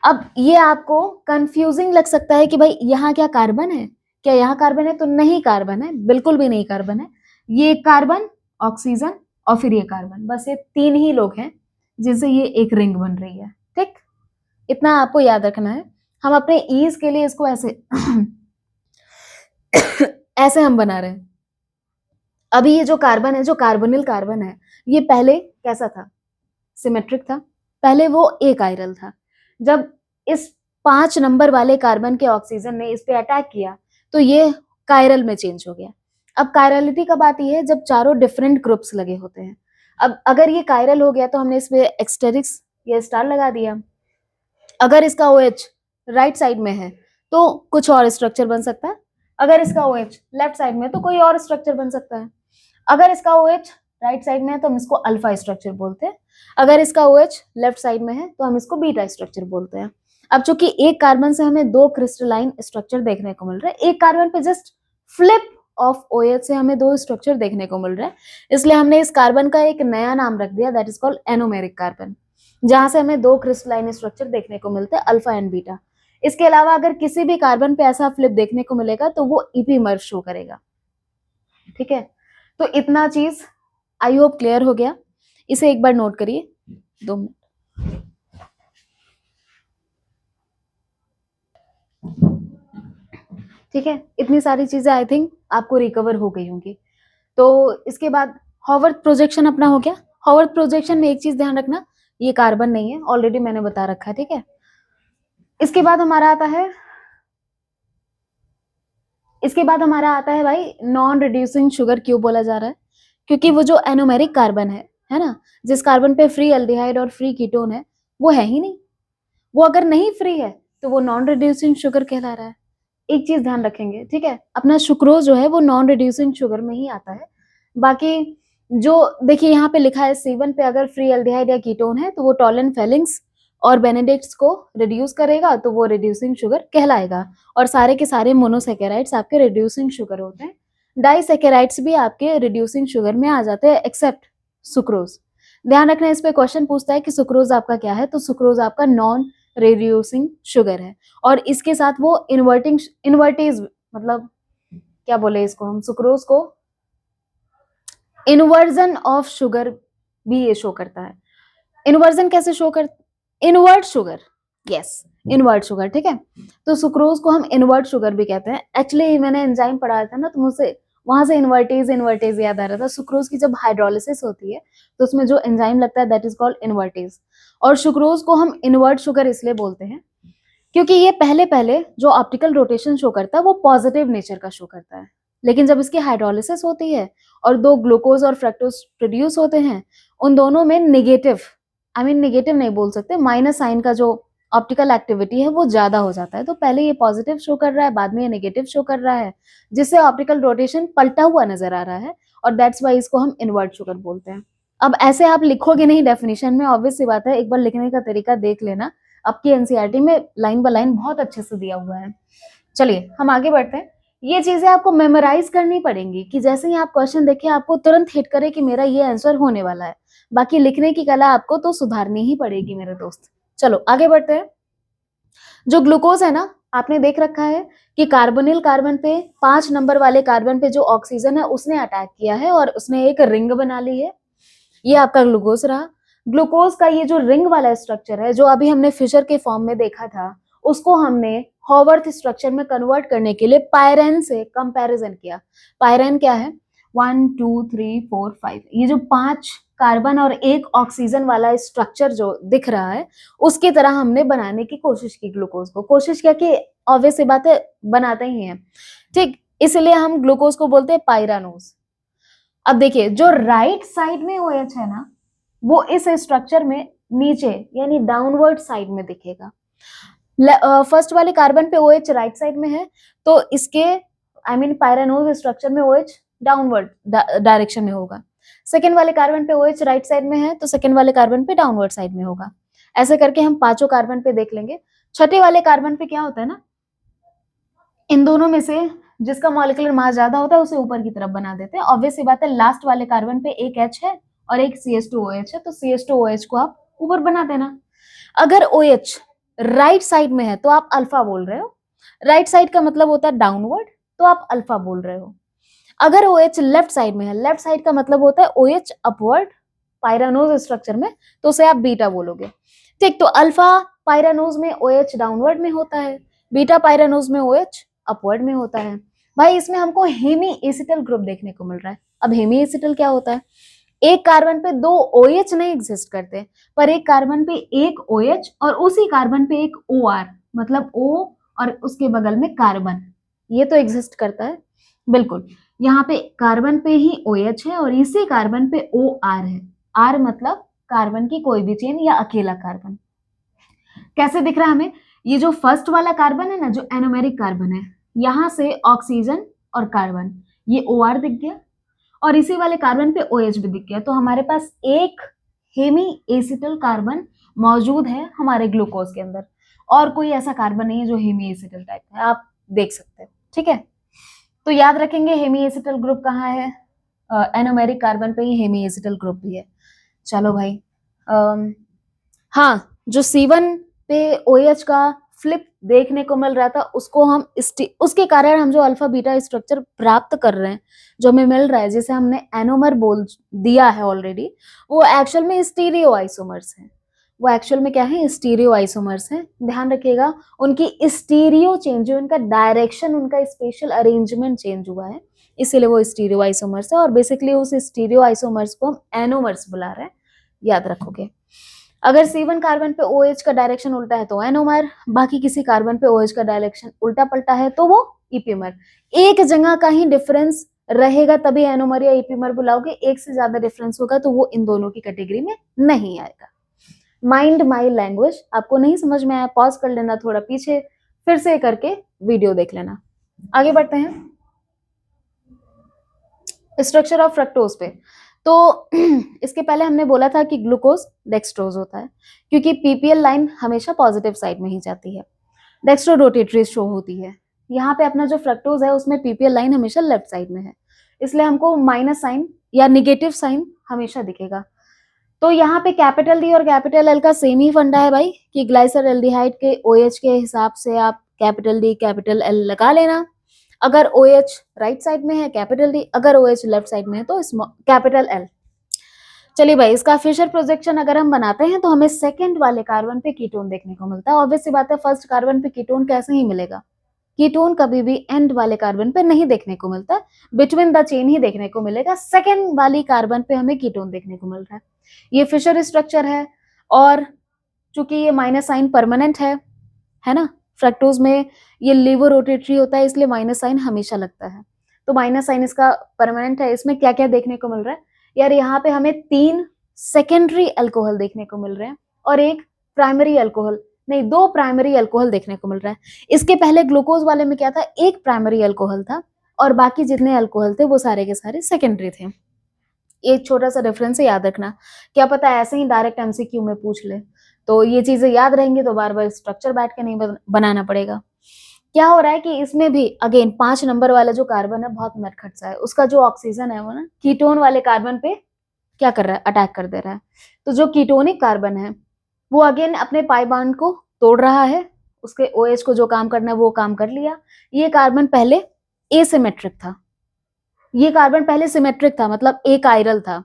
अब ये आपको कंफ्यूजिंग लग सकता है कि भाई यहाँ क्या कार्बन है, क्या यहाँ कार्बन है, तो नहीं कार्बन है, बिल्कुल भी नहीं कार्बन है। ये कार्बन, ऑक्सीजन और फिर ये कार्बन, बस ये 3 ही लोग हैं जिनसे ये एक रिंग बन रही है। ठीक, इतना आपको याद रखना है। हम अपने ईज के लिए इसको ऐसे ऐसे हम बना रहे हैं। अभी ये जो कार्बन है, जो कार्बोनिल कार्बन है, ये पहले कैसा था, सिमेट्रिक था, पहले वो एक कायरल था। जब इस 5 नंबर वाले कार्बन के ऑक्सीजन ने इस पे अटैक किया तो ये कायरल में चेंज हो गया। अब कायरलिटी कब आती है, जब चारों डिफरेंट ग्रुप्स लगे होते हैं। अब अगर ये कायरल हो गया तो हमने इस पे एक्सटेरिक्स या स्टार लगा दिया। अगर इसका OH राइट साइड में है तो कुछ और स्ट्रक्चर बन सकता है, अगर इसका OH लेफ्ट साइड में तो कोई और स्ट्रक्चर बन सकता है। अगर इसका OH राइट साइड में है तो हम इसको अल्फा स्ट्रक्चर बोलते हैं, अगर इसका OH लेफ्ट साइड में है तो हम इसको बीटा स्ट्रक्चर बोलते हैं। अब चूंकि एक कार्बन से हमें 2 क्रिस्टलाइन स्ट्रक्चर देखने को मिल रहा है, एक कार्बन पे जस्ट फ्लिप ऑफ OH से हमें 2 स्ट्रक्चर देखने को मिल रहा है, इसलिए हमने इस कार्बन का एक नया नाम रख दिया, that is called anomeric carbon, जहां से हमें 2 क्रिस्टलाइन स्ट्रक्चर देखने को मिलते हैं, अल्फा एंड बीटा। इसके अलावा अगर किसी भी कार्बन पे ऐसा फ्लिप देखने को मिलेगा तो वो ईपीमर शो करेगा। ठीक है, तो इतना चीज आई होप क्लियर हो गया। इसे एक बार नोट करिए, 2 मिनट। ठीक है, इतनी सारी चीजें आई थिंक आपको रिकवर हो गई होंगी। तो इसके बाद हॉवर्थ प्रोजेक्शन अपना हो गया। हॉवर्थ प्रोजेक्शन में एक चीज ध्यान रखना, ये कार्बन नहीं है, ऑलरेडी मैंने बता रखा है। ठीक है, इसके बाद हमारा आता है भाई नॉन रिड्यूसिंग शुगर। क्यों बोला जा रहा है? क्योंकि वो जो एनोमेरिक कार्बन है ना, जिस कार्बन पे फ्री एल्डिहाइड और फ्री कीटोन है, वो है ही नहीं। वो अगर नहीं फ्री है तो वो नॉन रिड्यूसिंग शुगर कहला रहा है। एक चीज ध्यान रखेंगे, ठीक है, अपना सुक्रोज जो है वो नॉन रिड्यूसिंग शुगर में ही आता है। बाकी जो देखिए यहाँ पे लिखा है C1 पे अगर फ्री एल्डिहाइड या कीटोन है तो वो टॉलन फेलिंग्स और बेनेडिक्ट्स को रिड्यूस करेगा, तो वो रिड्यूसिंग शुगर कहलाएगा। और सारे के सारे मोनोसेकेराइड्स आपके रिड्यूसिंग शुगर होते हैं। डाइसेकेराइड्स भी आपके रिड्यूसिंग शुगर में आ जाते हैं एक्सेप्ट सुक्रोज। ध्यान रखना, इस पे क्वेश्चन पूछता है कि सुक्रोज आपका क्या है, तो सुक्रोज आपका नॉन रिड्यूसिंग शुगर है। और इसके साथ वो इन्वर्टीज, मतलब क्या बोले इसको हम, सुक्रोज को इन्वर्जन ऑफ शुगर भी ये शो करता है। इन्वर्जन कैसे शो कर, invert sugar, yes invert sugar. ठीक है, तो सुक्रोज को हम इनवर्ट शुगर भी कहते हैं। एक्चुअली मैंने एंजाइम पढ़ाया था ना, तो मुझसे वहां से इन्वर्टेज याद आ रहा था। सुक्रोज की जब हाइड्रोलिसिस होती है तो उसमें जो एंजाइम लगता है दैट इज कॉल्ड इन्वर्टेज। और सुक्रोज को हम इनवर्ट शुगर इसलिए बोलते हैं क्योंकि ये पहले पहले जो ऑप्टिकल रोटेशन शो करता है वो पॉजिटिव नेचर का शो करता है, लेकिन जब इसकी हाइड्रोलिसिस होती है और 2 ग्लूकोज और फ्रक्टोज प्रोड्यूस होते हैं, उन दोनों में नेगेटिव, नेगेटिव नहीं बोल सकते, माइनस साइन का जो ऑप्टिकल एक्टिविटी है वो ज्यादा हो जाता है। तो पहले ये पॉजिटिव शो कर रहा है, बाद में ये नेगेटिव शो कर रहा है, जिससे ऑप्टिकल रोटेशन पलटा हुआ नजर आ रहा है, और दैट्स वाई इसको हम इनवर्ट शुगर बोलते हैं। अब ऐसे आप लिखोगे नहीं डेफिनेशन में, ऑब्वियस सी बात है, एक बार लिखने का तरीका देख लेना, आपकी एनसीईआरटी में लाइन बाय लाइन बहुत अच्छे से दिया हुआ है। चलिए हम आगे बढ़ते हैं। ये चीजें आपको मेमोराइज करनी पड़ेंगी कि जैसे ही आप क्वेश्चन देखें आपको तुरंत हिट करे कि मेरा ये आंसर होने वाला है। बाकी लिखने की कला आपको तो सुधारनी ही पड़ेगी मेरे दोस्त। चलो आगे बढ़ते हैं। जो ग्लूकोज है ना, आपने देख रखा है कि कार्बोनिल कार्बन पे 5 नंबर वाले कार्बन पे जो ऑक्सीजन है उसने अटैक किया है और उसने एक रिंग बना ली है। ये आपका ग्लूकोज रहा। ग्लूकोज का ये जो रिंग वाला स्ट्रक्चर है जो अभी हमने फिशर के फॉर्म में देखा था, उसको हमने हॉवर्थ स्ट्रक्चर में कन्वर्ट करने के लिए पायरेन से कंपैरिजन किया। पायरेन क्या है? 1 2 3 4 5, ये जो 5 कार्बन और 1 ऑक्सीजन वाला स्ट्रक्चर जो दिख रहा है उसकी तरह हमने बनाने की कोशिश की। ग्लूकोज को कोशिश किया कि ऑब्वियस सी बात है बनाते ही हैं, ठीक, इसलिए हम ग्लूकोज को बोलते हैं पायरानोज। अब देखिए जो राइट साइड में OH है ना, वो इस स्ट्रक्चर में नीचे यानी डाउनवर्ड साइड में दिखेगा। फर्स्ट वाले कार्बन पे OH राइट साइड में है, तो इसके पायरानोज स्ट्रक्चर में OH डाउनवर्ड डायरेक्शन में होगा। सेकेंड वाले कार्बन पे OH राइट साइड में है, तो सेकेंड वाले कार्बन पे डाउनवर्ड साइड में होगा। ऐसे करके हम पांचों कार्बन पे देख लेंगे। छठे वाले कार्बन पे क्या होता है ना, इन दोनों में से जिसका मॉलिक्यूलर मास ज्यादा होता है उसे ऊपर की तरफ बना देते हैं। ऑब्वियस सी बात है, लास्ट वाले कार्बन पे एक H है और एक CH2OH है, तो CH2OH को आप ऊपर बना देना। अगर OH राइट साइड में है तो आप अल्फा बोल रहे हो, राइट साइड का मतलब होता है डाउनवर्ड, तो आप अल्फा बोल रहे हो। अगर OH लेफ्ट साइड में है, लेफ्ट साइड का मतलब होता है OH अपवर्ड पायरानोज स्ट्रक्चर में, तो उसे आप बीटा बोलोगे। ठीक, तो अल्फा पायरानोज में OH डाउनवर्ड में होता है, बीटा पायरानोज में OH अपवर्ड में होता है। भाई इसमें हमको हेमी एसिटल ग्रुप देखने को मिल रहा है। अब हेमी एसिटल क्या होता है? एक कार्बन पे 2 OH नहीं एग्जिस्ट करते, पर एक कार्बन पे एक OH और उसी कार्बन पे एक OR, मतलब O और उसके बगल में कार्बन, ये तो एग्जिस्ट करता है। बिल्कुल, यहाँ पे कार्बन पे ही OH है और इसी कार्बन पे OR है। R मतलब कार्बन की कोई भी चेन या अकेला कार्बन। कैसे दिख रहा है हमें? ये जो फर्स्ट वाला कार्बन है ना, जो एनोमेरिक कार्बन है, यहां से ऑक्सीजन और कार्बन, ये OR दिख गया और इसी वाले कार्बन पे OH भी दिख गया। तो हमारे पास एक हेमी एसिटल कार्बन मौजूद है हमारे ग्लूकोज के अंदर, और कोई ऐसा कार्बन नहीं है जो हेमी एसिटल टाइप है, आप देख सकते हैं। ठीक है, तो याद रखेंगे हेमी एसिटल ग्रुप कहाँ है, एनोमेरिक कार्बन पे ही हेमी एसिटल ग्रुप भी है। चलो भाई, हाँ, जो C1 पे OH का फ्लिप देखने को मिल रहा था, उसको हम उसके कारण हम जो अल्फा बीटा स्ट्रक्चर प्राप्त कर रहे हैं, जो हमें मिल रहा है, जिसे हमने एनोमर बोल दिया है ऑलरेडी, वो एक्चुअल में स्टीरियो आइसोमर्स है। वो एक्चुअल में क्या है, स्टीरियो आइसोमर्स है। ध्यान रखिएगा, उनकी स्टीरियो चेंज हुई, उनका डायरेक्शन, उनका स्पेशल अरेंजमेंट चेंज हुआ है, इसीलिए वो स्टीरियो आइसोमर्स है। और बेसिकली उस स्टीरियो आइसोमर्स को हम एनोमर्स बुला रहे हैं, याद रखोगे। अगर C1 कार्बन पे OH का डायरेक्शन उल्टा है तो एनोमर, बाकी किसी कार्बन पे OH का डायरेक्शन उल्टा पलटा है तो वो इपीमर। एक जगह का ही डिफरेंस रहेगा तभी एनोमर या इपीमर बुलाओगे, एक से ज्यादा डिफरेंस होगा तो वो इन दोनों की कैटेगरी में नहीं आएगा। Mind my language. आपको नहीं समझ में आया, पॉज कर लेना, थोड़ा पीछे फिर से करके वीडियो देख लेना। आगे बढ़ते हैं स्ट्रक्चर ऑफ फ्रक्टोज पे। तो इसके पहले हमने बोला था कि ग्लूकोज डेक्सट्रोज होता है, क्योंकि पीपीएल लाइन हमेशा पॉजिटिव साइड में ही जाती है, डेक्स्ट्रो रोटेटरी शो होती है। यहाँ पे अपना जो फ्रक्टोज है उसमें पीपीएल लाइन हमेशा लेफ्ट साइड में है, इसलिए हमको माइनस साइन या निगेटिव साइन हमेशा दिखेगा। तो यहाँ पे कैपिटल डी और कैपिटल एल का सेम ही फंडा है भाई, कि ग्लाइसर एल्डिहाइड के OH के हिसाब से आप कैपिटल डी कैपिटल एल लगा लेना। अगर OH राइट साइड में है कैपिटल डी, अगर OH लेफ्ट साइड में है तो कैपिटल एल। चलिए भाई, इसका फिशर प्रोजेक्शन अगर हम बनाते हैं तो हमें सेकंड वाले कार्बन पे कीटोन देखने को मिलता है। ऑब्वियस सी बात है, फर्स्ट कार्बन पे कीटोन कैसे ही मिलेगा, कीटोन कभी भी एंड वाले कार्बन पे नहीं देखने को मिलता, बिटवीन द चेन ही देखने को मिलेगा। सेकंड वाली कार्बन पे हमें कीटोन देखने को मिल रहा है। ये फिशर स्ट्रक्चर है, और चूंकि ये माइनस साइन परमानेंट है ना, फ्रक्टोज में ये लीवो रोटेटरी होता है, इसलिए माइनस साइन हमेशा लगता है। तो माइनस साइन इसका परमानेंट है। इसमें क्या क्या देखने को मिल रहा है यार, यहाँ पे हमें 3 सेकेंडरी अल्कोहल देखने को मिल रहे हैं और एक प्राइमरी अल्कोहल, नहीं 2 प्राइमरी अल्कोहल देखने को मिल रहा है। इसके पहले ग्लूकोज वाले में क्या था, एक प्राइमरी अल्कोहल था और बाकी जितने अल्कोहल थे वो सारे के सारे सेकेंडरी थे। एक छोटा सा रेफरेंस है, याद रखना, क्या पता ऐसे ही डायरेक्ट MCQ में पूछ ले, तो ये चीजें याद रहेंगी तो बार बार स्ट्रक्चर बैठ के नहीं बनाना पड़ेगा। क्या हो रहा है कि इसमें भी अगेन 5 नंबर वाला जो कार्बन है बहुत नटखट सा है, उसका जो ऑक्सीजन है वो ना कीटोन वाले कार्बन पे क्या कर रहा है, अटैक कर दे रहा है। तो जो कीटोनिक कार्बन है वो अगेन अपने पाई बॉन्ड को तोड़ रहा है, उसके OH को जो काम करना है वो काम कर लिया। ये कार्बन पहले एसिमेट्रिक था, ये कार्बन पहले सिमेट्रिक था, मतलब एक कायरल था,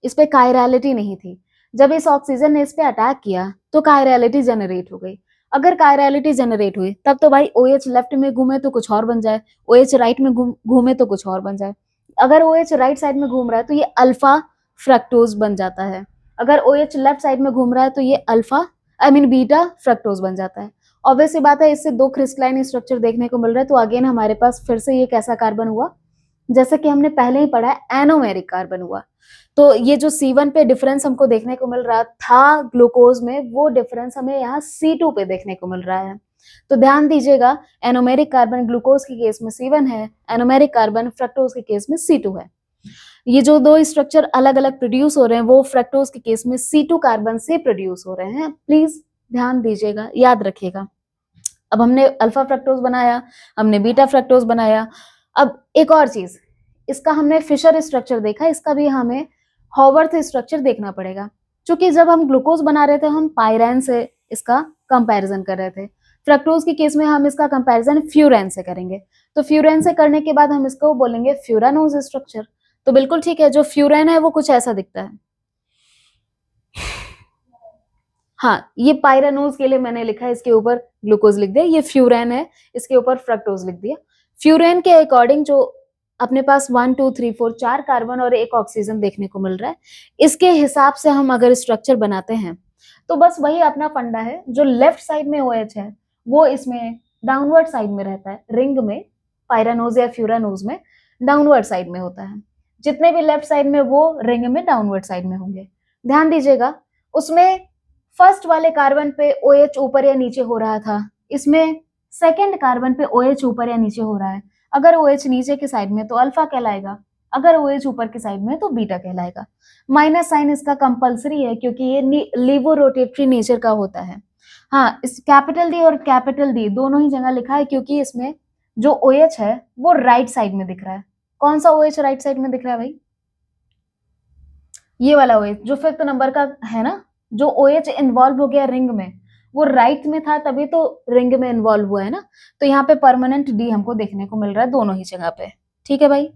इस पे कायरलिटी नहीं थी। जब इस ऑक्सीजन ने इस पे अटैक किया तो कायरलिटी जनरेट हो गई। अगर कायरलिटी जनरेट हुई तब तो भाई OH लेफ्ट में घूमे तो कुछ और बन जाए, OH राइट में घूमे तो कुछ और बन जाए। अगर OH राइट साइड में घूम रहा है तो ये अल्फा फ्रक्टोज बन जाता है, अगर OH लेफ्ट साइड में घूम रहा है तो ये अल्फा बीटा फ्रक्टोज बन जाता है। ऑब्वियस सी बात है, इससे 2 क्रिस्टलाइन स्ट्रक्चर देखने को मिल रहा है। तो अगेन हमारे पास फिर से ये कैसा कार्बन हुआ, जैसा कि हमने पहले ही पढ़ा है, एनोमेरिक कार्बन हुआ। तो ये जो C1 पे डिफरेंस हमको देखने को मिल रहा था ग्लूकोज में, वो डिफरेंस हमें यहाँ C2 पे देखने को मिल रहा है। तो ध्यान दीजिएगा, एनोमेरिक कार्बन ग्लूकोज के केस में C1 है, एनोमेरिक कार्बन फ्रक्टोज के केस में C2 है। ये जो 2 स्ट्रक्चर अलग अलग प्रोड्यूस हो रहे हैं वो फ्रक्टोज के केस में C2 कार्बन से प्रोड्यूस हो रहे हैं। प्लीज ध्यान दीजिएगा, याद रखिएगा। अब हमने अल्फा फ्रक्टोज बनाया, हमने बीटा फ्रक्टोज बनाया। अब एक और चीज, इसका हमने फिशर स्ट्रक्चर देखा, इसका भी हमें हॉवर्थ स्ट्रक्चर देखना पड़ेगा। क्योंकि जब हम ग्लूकोज बना रहे थे हम पायरेन से इसका कंपैरिजन कर रहे थे, फ्रक्टोज के केस में हम इसका कंपैरिजन फ्यूरेन से करेंगे। तो फ्यूरेन से करने के बाद हम इसको बोलेंगे फ्यूरानोज स्ट्रक्चर। तो बिल्कुल ठीक है, जो फ्यूरेन है वो कुछ ऐसा दिखता है। हाँ, ये पायरानोज के लिए मैंने लिखा है, इसके ऊपर ग्लूकोज लिख दिया, ये फ्यूरेन है, इसके ऊपर फ्रक्टोज लिख दिया। फ्यूरेन के अकॉर्डिंग जो अपने पास 1 2 3 4 4 कार्बन और एक ऑक्सीजन देखने को मिल रहा है, इसके हिसाब से हम अगर स्ट्रक्चर बनाते हैं तो बस वही अपना फंडा है, जो लेफ्ट साइड में OH है वो इसमें डाउनवर्ड साइड में रहता है, रिंग में पायरानोज या फ्यूरानोज में डाउनवर्ड साइड में होता है। जितने भी लेफ्ट साइड में वो रिंग में डाउनवर्ड साइड में होंगे। ध्यान दीजिएगा, उसमें फर्स्ट वाले कार्बन पे OH ऊपर या नीचे हो रहा था, इसमें सेकंड कार्बन पे OH ऊपर या नीचे हो रहा है। अगर OH नीचे की साइड में तो अल्फा कहलाएगा, अगर OH ऊपर की साइड में तो बीटा कहलाएगा। माइनस साइन इसका कंपलसरी है क्योंकि ये लीवो रोटेटरी नेचर का होता है। हाँ, इस कैपिटल D और कैपिटल D दोनों ही जगह लिखा है क्योंकि इसमें जो OH है वो राइट साइड में दिख रहा है। कौन सा OH राइट साइड में दिख रहा है भाई? ये वाला OH जो 5th नंबर का है ना, जो OH इन्वॉल्व हो गया रिंग में, वो राइट में था तभी तो रिंग में इन्वॉल्व हुआ है ना। तो यहाँ पे परमानेंट D हमको देखने को मिल रहा है दोनों ही जगह पे। ठीक है भाई।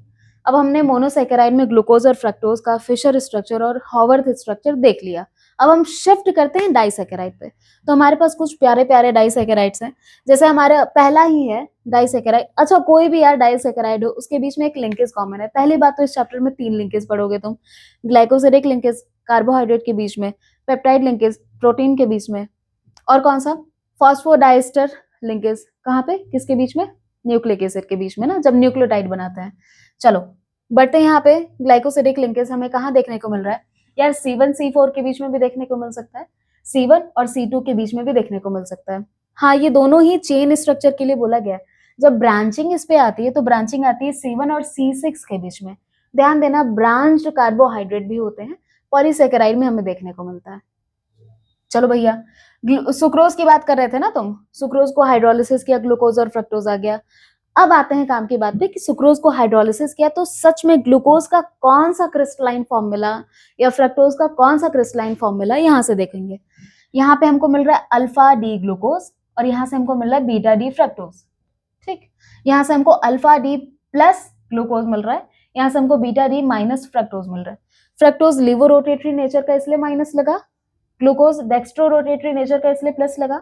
अब हमने मोनोसैकेराइड में ग्लूकोज और फ्रक्टोज का फिशर स्ट्रक्चर और हॉवर्थ स्ट्रक्चर देख लिया। अब हम शिफ्ट करते हैं डाइसैकेराइड पे। तो हमारे पास कुछ प्यारे प्यारे डाइसैकेराइड्स हैं। जैसे हमारा पहला ही है डाइसैकेराइड। अच्छा, कोई भी यार डाइसैकेराइड हो उसके बीच में एक लिंकेज कॉमन है। पहली बात तो इस चैप्टर में 3 लिंकेज पढ़ोगे तुम। ग्लाइकोसिडिक लिंकेज कार्बोहाइड्रेट के बीच में, पेप्टाइड लिंकेज प्रोटीन के बीच में, और कौन सा फॉस्फोडाइस्टर लिंकेज कहाँ पे, किसके बीच में? न्यूक्लिक एसिड के बीच में ना, जब न्यूक्लियोटाइड बनाते हैं। चलो बढ़ते हैं यहाँ पे। ग्लाइकोसिडिक लिंकेज हमें कहाँ देखने को मिल रहा है यार? C1 C4 के बीच में भी देखने को मिल सकता है, C1 और C2 के बीच में भी देखने को मिल सकता है। हाँ, ये दोनों ही चेन स्ट्रक्चर के लिए बोला गया है। जब ब्रांचिंग इस पे आती है तो ब्रांचिंग आती है C1 और C6 के बीच में। ध्यान देना, ब्रांच्ड कार्बोहाइड्रेट भी होते हैं, पॉलीसैकेराइड में हमें देखने को मिलता है। चलो भैया, सुक्रोज की बात कर रहे थे ना तुम, सुक्रोज को हाइड्रोलिसिस किया, ग्लूकोज और फ्रक्टोज आ गया। अब आते हैं काम की बात पे कि सुक्रोज को हाइड्रोलिसिस किया तो सच में ग्लूकोज का कौन सा क्रिस्टलाइन फॉर्म मिला या फ्रक्टोज का कौन सा क्रिस्टलाइन फॉर्म मिला, यहाँ से देखेंगे। यहाँ पे हमको मिल रहा है अल्फा डी ग्लूकोज और यहाँ से हमको मिल रहा है बीटा डी फ्रक्टोज। ठीक, यहाँ से हमको अल्फा डी प्लस ग्लूकोज मिल रहा है, यहाँ से हमको बीटा डी माइनस फ्रक्टोज मिल रहा है। फ्रक्टोज लिवो रोटेटरी नेचर का इसलिए माइनस लगा, ग्लूकोज डेक्स्ट्रो रोटेटरी नेचर का इसलिए प्लस लगा।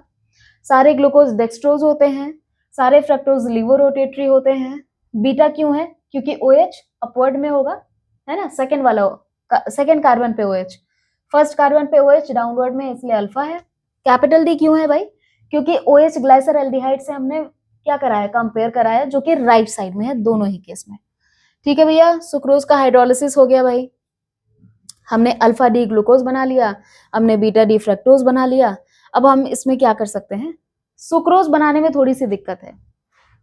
सारे ग्लूकोज डेक्स्ट्रोज होते हैं, सारे फ्रक्टोज लिवो रोटेटरी होते हैं। बीटा क्यों है? क्योंकि OH अपवर्ड में होगा, है ना, सेकंड वाला सेकंड कार्बन पे OH, फर्स्ट कार्बन पे OH डाउनवर्ड में, इसलिए अल्फा है। कैपिटल D क्यों है भाई? क्योंकि OH ग्लाइसर एल्डिहाइड से हमने क्या कराया, कंपेयर कराया, जो कि राइट साइड में है दोनों ही केस में। ठीक है भैया, सुक्रोज का हाइड्रोलिसिस हो गया भाई। हमने अल्फा डी ग्लूकोज बना लिया, हमने बीटा डी फ्रक्टोज बना लिया। अब हम इसमें क्या कर सकते हैं? सुक्रोज बनाने में थोड़ी सी दिक्कत है।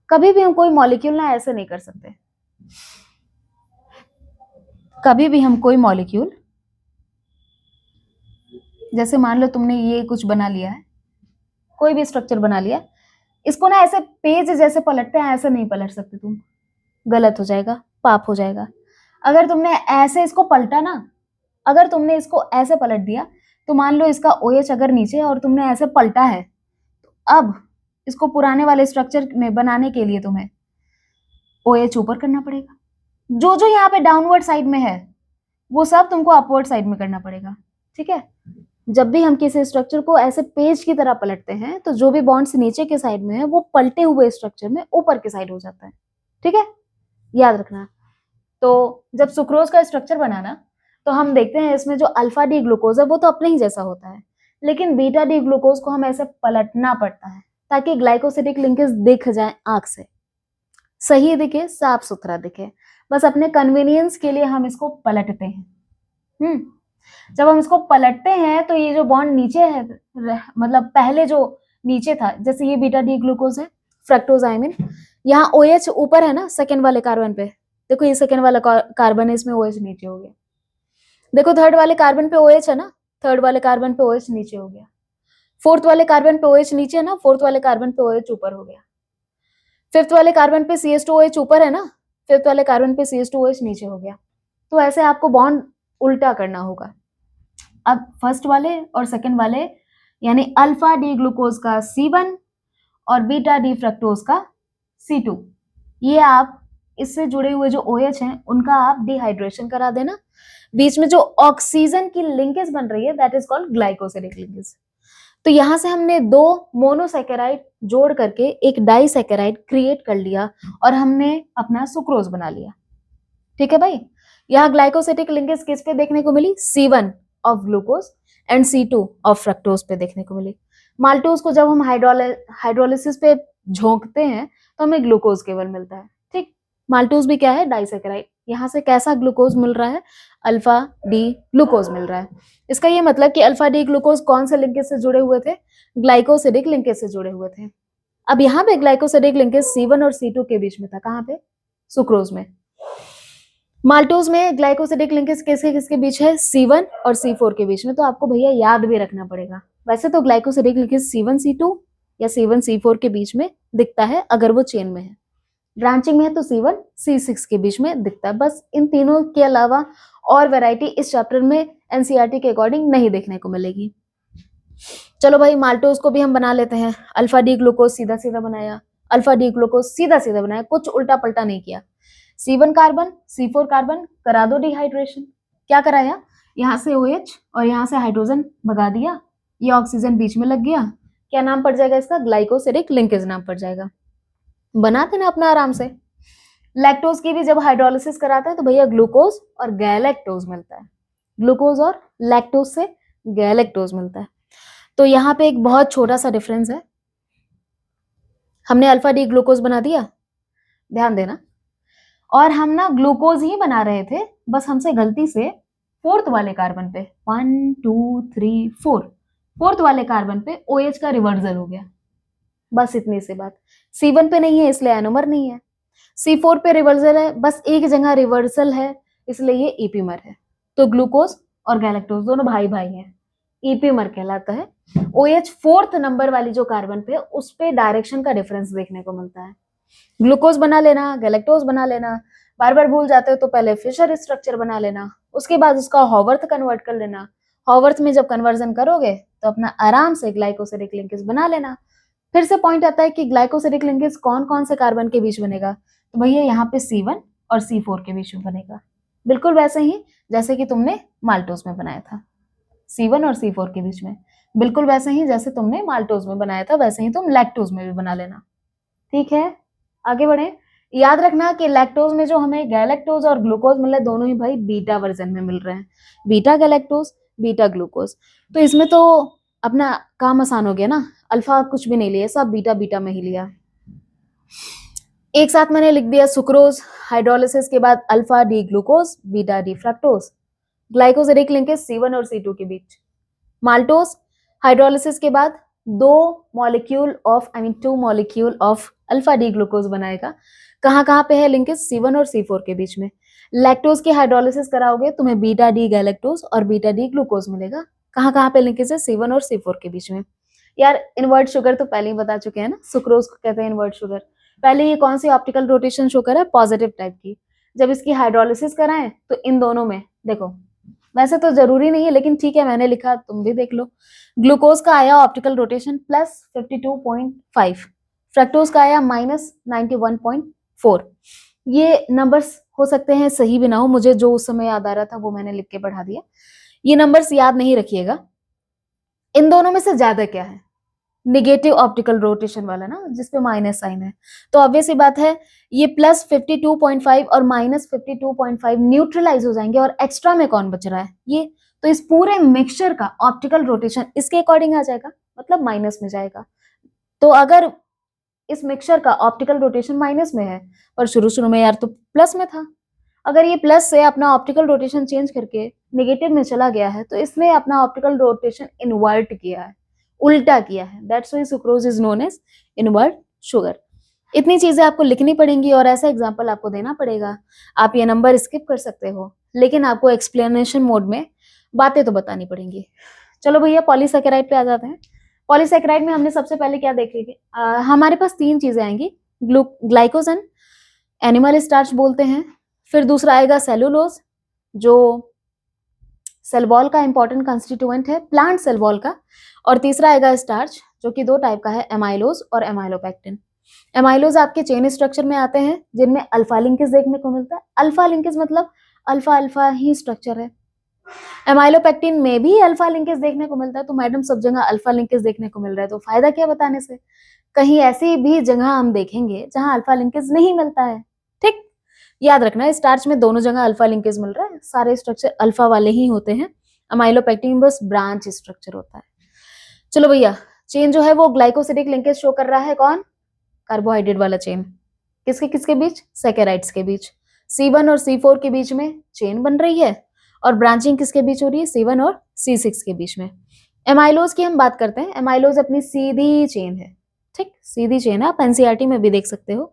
कभी भी हम कोई मॉलिक्यूल ना ऐसे नहीं कर सकते। कभी भी हम कोई मॉलिक्यूल, जैसे मान लो तुमने ये कुछ बना लिया है, कोई भी स्ट्रक्चर बना लिया, इसको ना ऐसे पेज जैसे पलटते हैं, ऐसे नहीं पलट सकते तुम, गलत हो जाएगा, पाप हो जाएगा। अगर तुमने ऐसे इसको पलटा ना, अगर तुमने इसको ऐसे पलट दिया तो मान लो इसका OH अगर नीचे है और तुमने ऐसे पलटा है, तो अब इसको पुराने वाले स्ट्रक्चर में बनाने के लिए तुम्हें OH ऊपर करना पड़ेगा। जो जो यहाँ पे डाउनवर्ड साइड में है वो सब तुमको अपवर्ड साइड में करना पड़ेगा। ठीक है, जब भी हम किसी स्ट्रक्चर को ऐसे पेज की तरह पलटते हैं तो जो भी बॉन्ड्स नीचे के साइड में है वो पलटे हुए स्ट्रक्चर में ऊपर के साइड हो जाता है। ठीक है, याद रखना। तो जब सुक्रोज का स्ट्रक्चर बनाना तो हम देखते हैं इसमें जो अल्फा डी ग्लूकोज है वो तो अपने ही जैसा होता है, लेकिन बीटा डी ग्लूकोज को हम ऐसे पलटना पड़ता है ताकि ग्लाइकोसिडिक लिंकेज दिख जाए आंख से, सही दिखे, साफ सुथरा दिखे। बस अपने कन्वीनियंस के लिए हम इसको पलटते हैं। जब हम इसको पलटते हैं तो ये जो बॉन्ड नीचे है, मतलब पहले जो नीचे था, जैसे ये बीटा डी ग्लूकोज है, फ्रक्टोज आई मीन, यहाँ OH ऊपर है ना सेकेंड वाले कार्बन पे, देखो ये सेकेंड वाला कार्बन है, इसमें OH नीचे हो गया। देखो थर्ड वाले कार्बन पे OH है ना, थर्ड वाले कार्बन पे OH नीचे हो गया। फोर्थ वाले कार्बन पे OH नीचे है ना, फोर्थ वाले कार्बन पे OH ऊपर हो गया। फिफ्थ वाले कार्बन पे CH2OH ऊपर है ना, फिफ्थ वाले कार्बन पे CH2OH नीचे हो गया। तो ऐसे आपको बॉन्ड उल्टा करना होगा। अब फर्स्ट वाले और सेकंड वाले यानी अल्फा डी ग्लूकोज का C1 और बीटा डी फ्रक्टोज का C2, ये आप इससे जुड़े हुए जो OH हैं उनका आप डिहाइड्रेशन करा देना। बीच में जो ऑक्सीजन की लिंकेज बन रही है that is called glycosidic linkage. तो यहां से हमने 2 मोनोसैकेराइड जोड़ करके एक डाइसैकेराइड क्रिएट कर लिया और हमने अपना सुक्रोज बना लिया। ठीक है भाई, यहाँ ग्लाइकोसिडिक लिंकेज किस पे देखने को मिली? C1 of glucose and C2 of fructose पे देखने को मिली। माल्टोज को जब हम हाइड्रोलिसिस पे झोंकते हैं तो हमें ग्लूकोज केवल मिलता है। ठीक, माल्टोज भी क्या है? डाइसैकेराइड। यहाँ से कैसा ग्लूकोज मिल रहा है? अल्फा डी ग्लूकोज मिल रहा है। इसका ये मतलब कि अल्फा डी ग्लूकोज कौन से लिंकेज से जुड़े हुए थे? ग्लाइकोसिडिक लिंकेज से जुड़े हुए थे। अब यहाँ पे ग्लाइकोसिडिक लिंकेज C1 और C2 के बीच में था, कहाँ पे? सुक्रोज में। माल्टोज में ग्लाइकोसिडिक लिंकेज किसके किसके बीच है? C1 और C4 के बीच में। तो आपको भैया याद भी रखना पड़ेगा। वैसे तो ग्लाइकोसिडिक लिंकेज C1 C2 या C1 C4 के बीच में दिखता है अगर वो चेन में है, ब्रांचिंग में है तो C1 C6 के बीच में दिखता है। बस इन तीनों के अलावा और वैरायटी इस चैप्टर में एनसीईआरटी के अकॉर्डिंग नहीं देखने को मिलेगी। चलो भाई, माल्टोज को भी हम बना लेते हैं। अल्फा डी ग्लूकोज सीधा सीधा बनाया, अल्फा डी ग्लूकोज सीधा सीधा बनाया, कुछ उल्टा पल्टा नहीं किया। C1 कार्बन C4 कार्बन, करा दो डिहाइड्रेशन। क्या कराया, यहाँ से OH और यहाँ से हाइड्रोजन भगा दिया, ये ऑक्सीजन बीच में लग गया। क्या नाम पड़ जाएगा इसका, ग्लाइकोसिडिक लिंकेज नाम पड़ जाएगा। बनाते ना अपना आराम से। लैक्टोज की भी जब हाइड्रोलिसिस कराते हैं तो भैया ग्लूकोज और गैलेक्टोज मिलता है, ग्लूकोज और लैक्टोज से गैलेक्टोज मिलता है। तो यहाँ पे एक बहुत छोटा सा डिफरेंस है। हमने अल्फा डी ग्लूकोज बना दिया, ध्यान देना, और हम ना ग्लूकोज ही बना रहे थे, बस हमसे गलती से फोर्थ वाले कार्बन पे 1 2 3 4 फोर्थ वाले कार्बन पे OH का रिवर्सल हो गया, बस इतनी सी बात। C1 पे नहीं है इसलिए एनोमर नहीं है, C4 पे रिवर्सल है, बस एक जगह रिवर्सल है इसलिए ये ईपीमर है। तो ग्लूकोज और गैलेक्टोज दोनों भाई भाई हैं, ईपीमर कहलाता है। OH फोर्थ नंबर वाली जो कार्बन पे, उस पे डायरेक्शन का डिफरेंस देखने को मिलता है। ग्लूकोज बना लेना, गैलेक्टोज बना लेना, बार बार भूल जाते हो तो पहले फिशर स्ट्रक्चर बना लेना, उसके बाद उसका हॉवर्थ कन्वर्ट कर लेना। हॉवर्थ में जब कन्वर्जन करोगे तो अपना आराम से ग्लाइकोसिडिक लिंकेज बना लेना। फिर से पॉइंट आता है कि ग्लाइकोसिडिक लिंकेज कौन कौन से कार्बन के बीच बनेगा, तो भैया यहाँ पे C1 और C4 के बीच में बनेगा, बिल्कुल वैसे ही जैसे कि तुमने माल्टोज में बनाया था। C1 और C4 के बीच में, बिल्कुल वैसे ही जैसे तुमने माल्टोज में बनाया था, वैसे ही तुम लैक्टोज में भी बना लेना। ठीक है, आगे बढ़े। याद रखना कि लैक्टोज में जो हमें गैलेक्टोज और ग्लूकोज मिल रहे हैं, दोनों ही भाई बीटा वर्जन में मिल रहे हैं, बीटा गैलेक्टोज बीटा ग्लूकोज। तो इसमें तो अपना काम आसान हो गया ना, अल्फा कुछ भी नहीं लिया, सब बीटा बीटा में ही लिया। एक साथ मैंने लिख दिया सुक्रोज, हाइड्रोलिसिस के बाद alpha D glucose beta D fructose, glycosidic linkage C1 और C2 के बीच। माल्टोज, हाइड्रोलिसिस के बाद 2 molecule of alpha D glucose बनाएगा। कहाँ कहाँ पे है लिंकेज, C1 और C4 के बीच में। लैक्टोज की हाइड्रोलिसिस कराओगे तुम्हें बीटा डी गैलेक्टोज और बीटा डी ग्लूकोज मिलेगा। कहाँ कहाँ पे लिंकेज है, C1 और C4 के बीच में। यार इनवर्ट शुगर तो पहले ही बता चुके हैं ना, सुक्रोज को कहते हैं इनवर्ट शुगर। पहले ये कौन सी ऑप्टिकल रोटेशन शो कर रहा है, पॉजिटिव टाइप की। जब इसकी हाइड्रोलिसिस कराएं तो इन दोनों में देखो, वैसे तो जरूरी नहीं है लेकिन ठीक है मैंने लिखा, तुम भी देख लो। ग्लूकोज का आया ऑप्टिकल रोटेशन +52.5, फ्रक्टोज का आया -91.4। ये नंबर्स हो सकते हैं सही भी ना हो, मुझे जो उस समय याद आ रहा था वो मैंने लिख के बढ़ा दिया। ये नंबर्स याद नहीं रखिएगा। इन दोनों में से ज्यादा क्या है, निगेटिव ऑप्टिकल रोटेशन वाला ना, जिसपे माइनस साइन है। तो ऑब्वियस सी बात है ये +52.5 और -52.5 न्यूट्रलाइज हो जाएंगे, और एक्स्ट्रा में कौन बच रहा है, ये। तो इस पूरे मिक्सचर का ऑप्टिकल रोटेशन इसके अकॉर्डिंग आ जाएगा, मतलब माइनस में जाएगा। तो अगर इस मिक्सचर का ऑप्टिकल रोटेशन माइनस में है, पर शुरू शुरू में यार तो प्लस में था, अगर ये प्लस से अपना ऑप्टिकल रोटेशन चेंज करके नेगेटिव में चला गया है, तो इसने अपना ऑप्टिकल रोटेशन इन्वर्ट किया है, उल्टा किया है। That's why sucrose is known as invert sugar. इतनी चीजें आपको लिखनी पड़ेंगी और ऐसा एग्जांपल आपको देना पड़ेगा। आप ये नंबर स्किप कर सकते हो, लेकिन आपको एक्सप्लेनेशन मोड में बातें तो बतानी पड़ेंगी। चलो भैया पॉलीसैकेराइड पे आ जाते हैं। पॉलीसैकेराइड में हमने सबसे पहले क्या देख ली, हमारे पास 3 चीजें आएंगी, ग्लाइकोजन, एनिमल स्टार्च बोलते हैं, फिर दूसरा आएगा सेलुलोज, जो सेल वॉल का इंपॉर्टेंट कंस्टिट्यूएंट है, प्लांट सेल वॉल का, और तीसरा आएगा स्टार्च, जो कि 2 टाइप का है, एमाइलोज और एमाइलोपेक्टिन। एमाइलोज आपके चेन स्ट्रक्चर में आते हैं, जिनमें अल्फा लिंकेज देखने को मिलता है। अल्फा लिंकेज मतलब अल्फा अल्फा ही स्ट्रक्चर है। एमाइलोपेक्टिन में भी अल्फा लिंकेज देखने को मिलता है। तो मैडम सब जगह अल्फा लिंकेज देखने को मिल रहा है, तो फायदा क्या बताने से, कहीं ऐसी भी जगह हम देखेंगे जहां अल्फा लिंकेज नहीं मिलता है। ठीक, याद रखना स्टार्च में दोनों जगह अल्फा लिंकेज मिल रहा है, सारे स्ट्रक्चर अल्फा वाले ही होते हैं। अमाइलोपेक्टिन बस ब्रांच स्ट्रक्चर होता है। चलो भैया, चेन जो है वो ग्लाइकोसिडिक लिंकेज शो कर रहा है, कौन, कार्बोहाइड्रेट वाला चेन। किसके किसके बीच, सैकेराइड्स के बीच। C1 और C4 के बीच में चेन बन रही है, और ब्रांचिंग किसके बीच हो रही है, C1 और C6 के बीच में। एमाइलोज की हम बात करते हैं। एमाइलोज अपनी सीधी चेन है, ठीक, सीधी चेन है, आप एनसीईआरटी में भी देख सकते हो।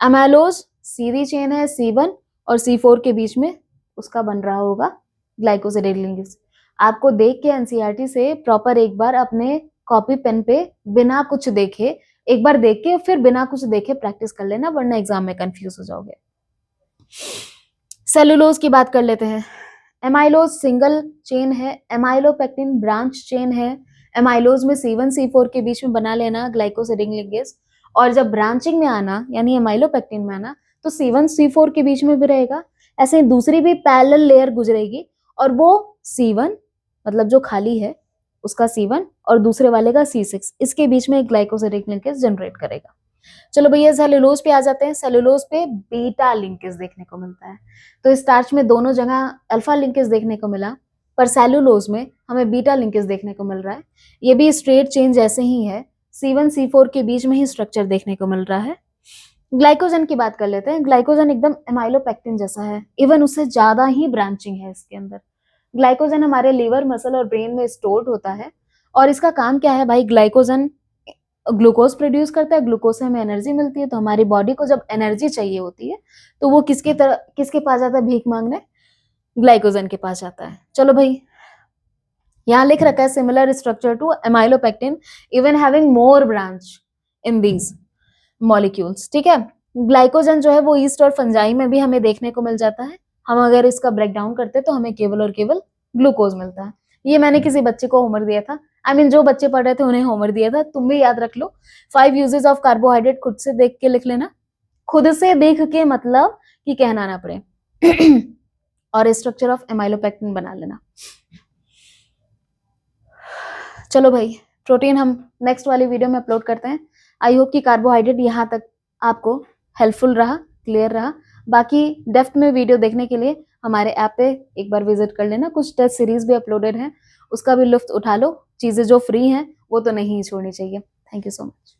एमाइलोज सीधी चेन है, C1 और C4 के बीच में उसका बन रहा होगा ग्लाइकोसिडिक लिंकेज। आपको देख के एनसीईआरटी से प्रॉपर एक बार अपने कॉपी पेन पे बिना कुछ देखे एक बार देख के फिर बिना कुछ देखे प्रैक्टिस कर लेना, वरना एग्जाम में कंफ्यूज हो जाओगे। सेलुलोज की बात कर लेते हैं। एमाइलोज सिंगल चेन है, एमाइलोपेक्टिन ब्रांच चेन है। एमाइलोज में C1 C4 के बीच में बना लेना ग्लाइकोसिडिक लिंकेज, और जब ब्रांचिंग में आना यानी एमाइलोपेक्टिन में आना तो C1 C4 के बीच में भी रहेगा। ऐसे दूसरी भी पैरेलल लेयर गुजरेगी और वो C1 मतलब जो खाली है उसका C1 और दूसरे वाले का C6, इसके बीच में एक ग्लाइकोसिडिक लिंकेज जनरेट करेगा। चलो भैया सेलुलोज पे आ जाते हैं। सेलुलोज पे बीटा लिंकेज देखने को मिलता है। तो स्टार्च में दोनों जगह अल्फा लिंकेज देखने को मिला, पर सेलुलोज में हमें बीटा लिंकेज देखने को मिल रहा है। ये भी स्ट्रेट चेन जैसे ही है, C1 C4 के बीच में ही स्ट्रक्चर देखने को मिल रहा है। ग्लाइकोजन की बात कर लेते हैं। ग्लाइकोजन एकदम एमाइलोपेक्टिन जैसा है, इवन उससे ज्यादा ही ब्रांचिंग है इसके अंदर। ग्लाइकोजन हमारे लीवर, मसल और ब्रेन में स्टोर्ड होता है, और इसका काम क्या है भाई, ग्लाइकोजन ग्लूकोज प्रोड्यूस करता है, ग्लूकोज से हमें एनर्जी मिलती है। तो हमारी बॉडी को जब एनर्जी चाहिए होती है तो वो किसके पास जाता है भीख मांगने, ग्लाइकोजन के पास जाता है। चलो भाई, यहाँ लिख रखा है similar structure to amylopectin even having more branch in these molecules. ठीक है, ग्लाइकोजन जो है वो ईस्ट और फंजाई में भी हमें देखने को मिल जाता है। हम अगर इसका ब्रेक डाउन करते तो हमें केवल और केवल ग्लूकोज मिलता है। ये मैंने किसी बच्चे को होमवर्क दिया था, जो बच्चे पढ़ रहे थे उन्हें होमवर्क दिया था, तुम भी याद रख लो। 5 यूजेस ऑफ कार्बोहाइड्रेट खुद से देख के लिख लेना, खुद से देख के मतलब कि कहना ना पड़े और स्ट्रक्चर ऑफ एमाइलोपेक्टिन बना लेना। चलो भाई, प्रोटीन हम नेक्स्ट वाली वीडियो में अपलोड करते हैं। आई होप कि कार्बोहाइड्रेट यहाँ तक आपको हेल्पफुल रहा, क्लियर रहा। बाकी डेप्थ में वीडियो देखने के लिए हमारे ऐप पे एक बार विजिट कर लेना। कुछ टेस्ट सीरीज भी अपलोडेड है, उसका भी लुत्फ उठा लो। चीजें जो फ्री हैं वो तो नहीं छोड़नी चाहिए। Thank you so much.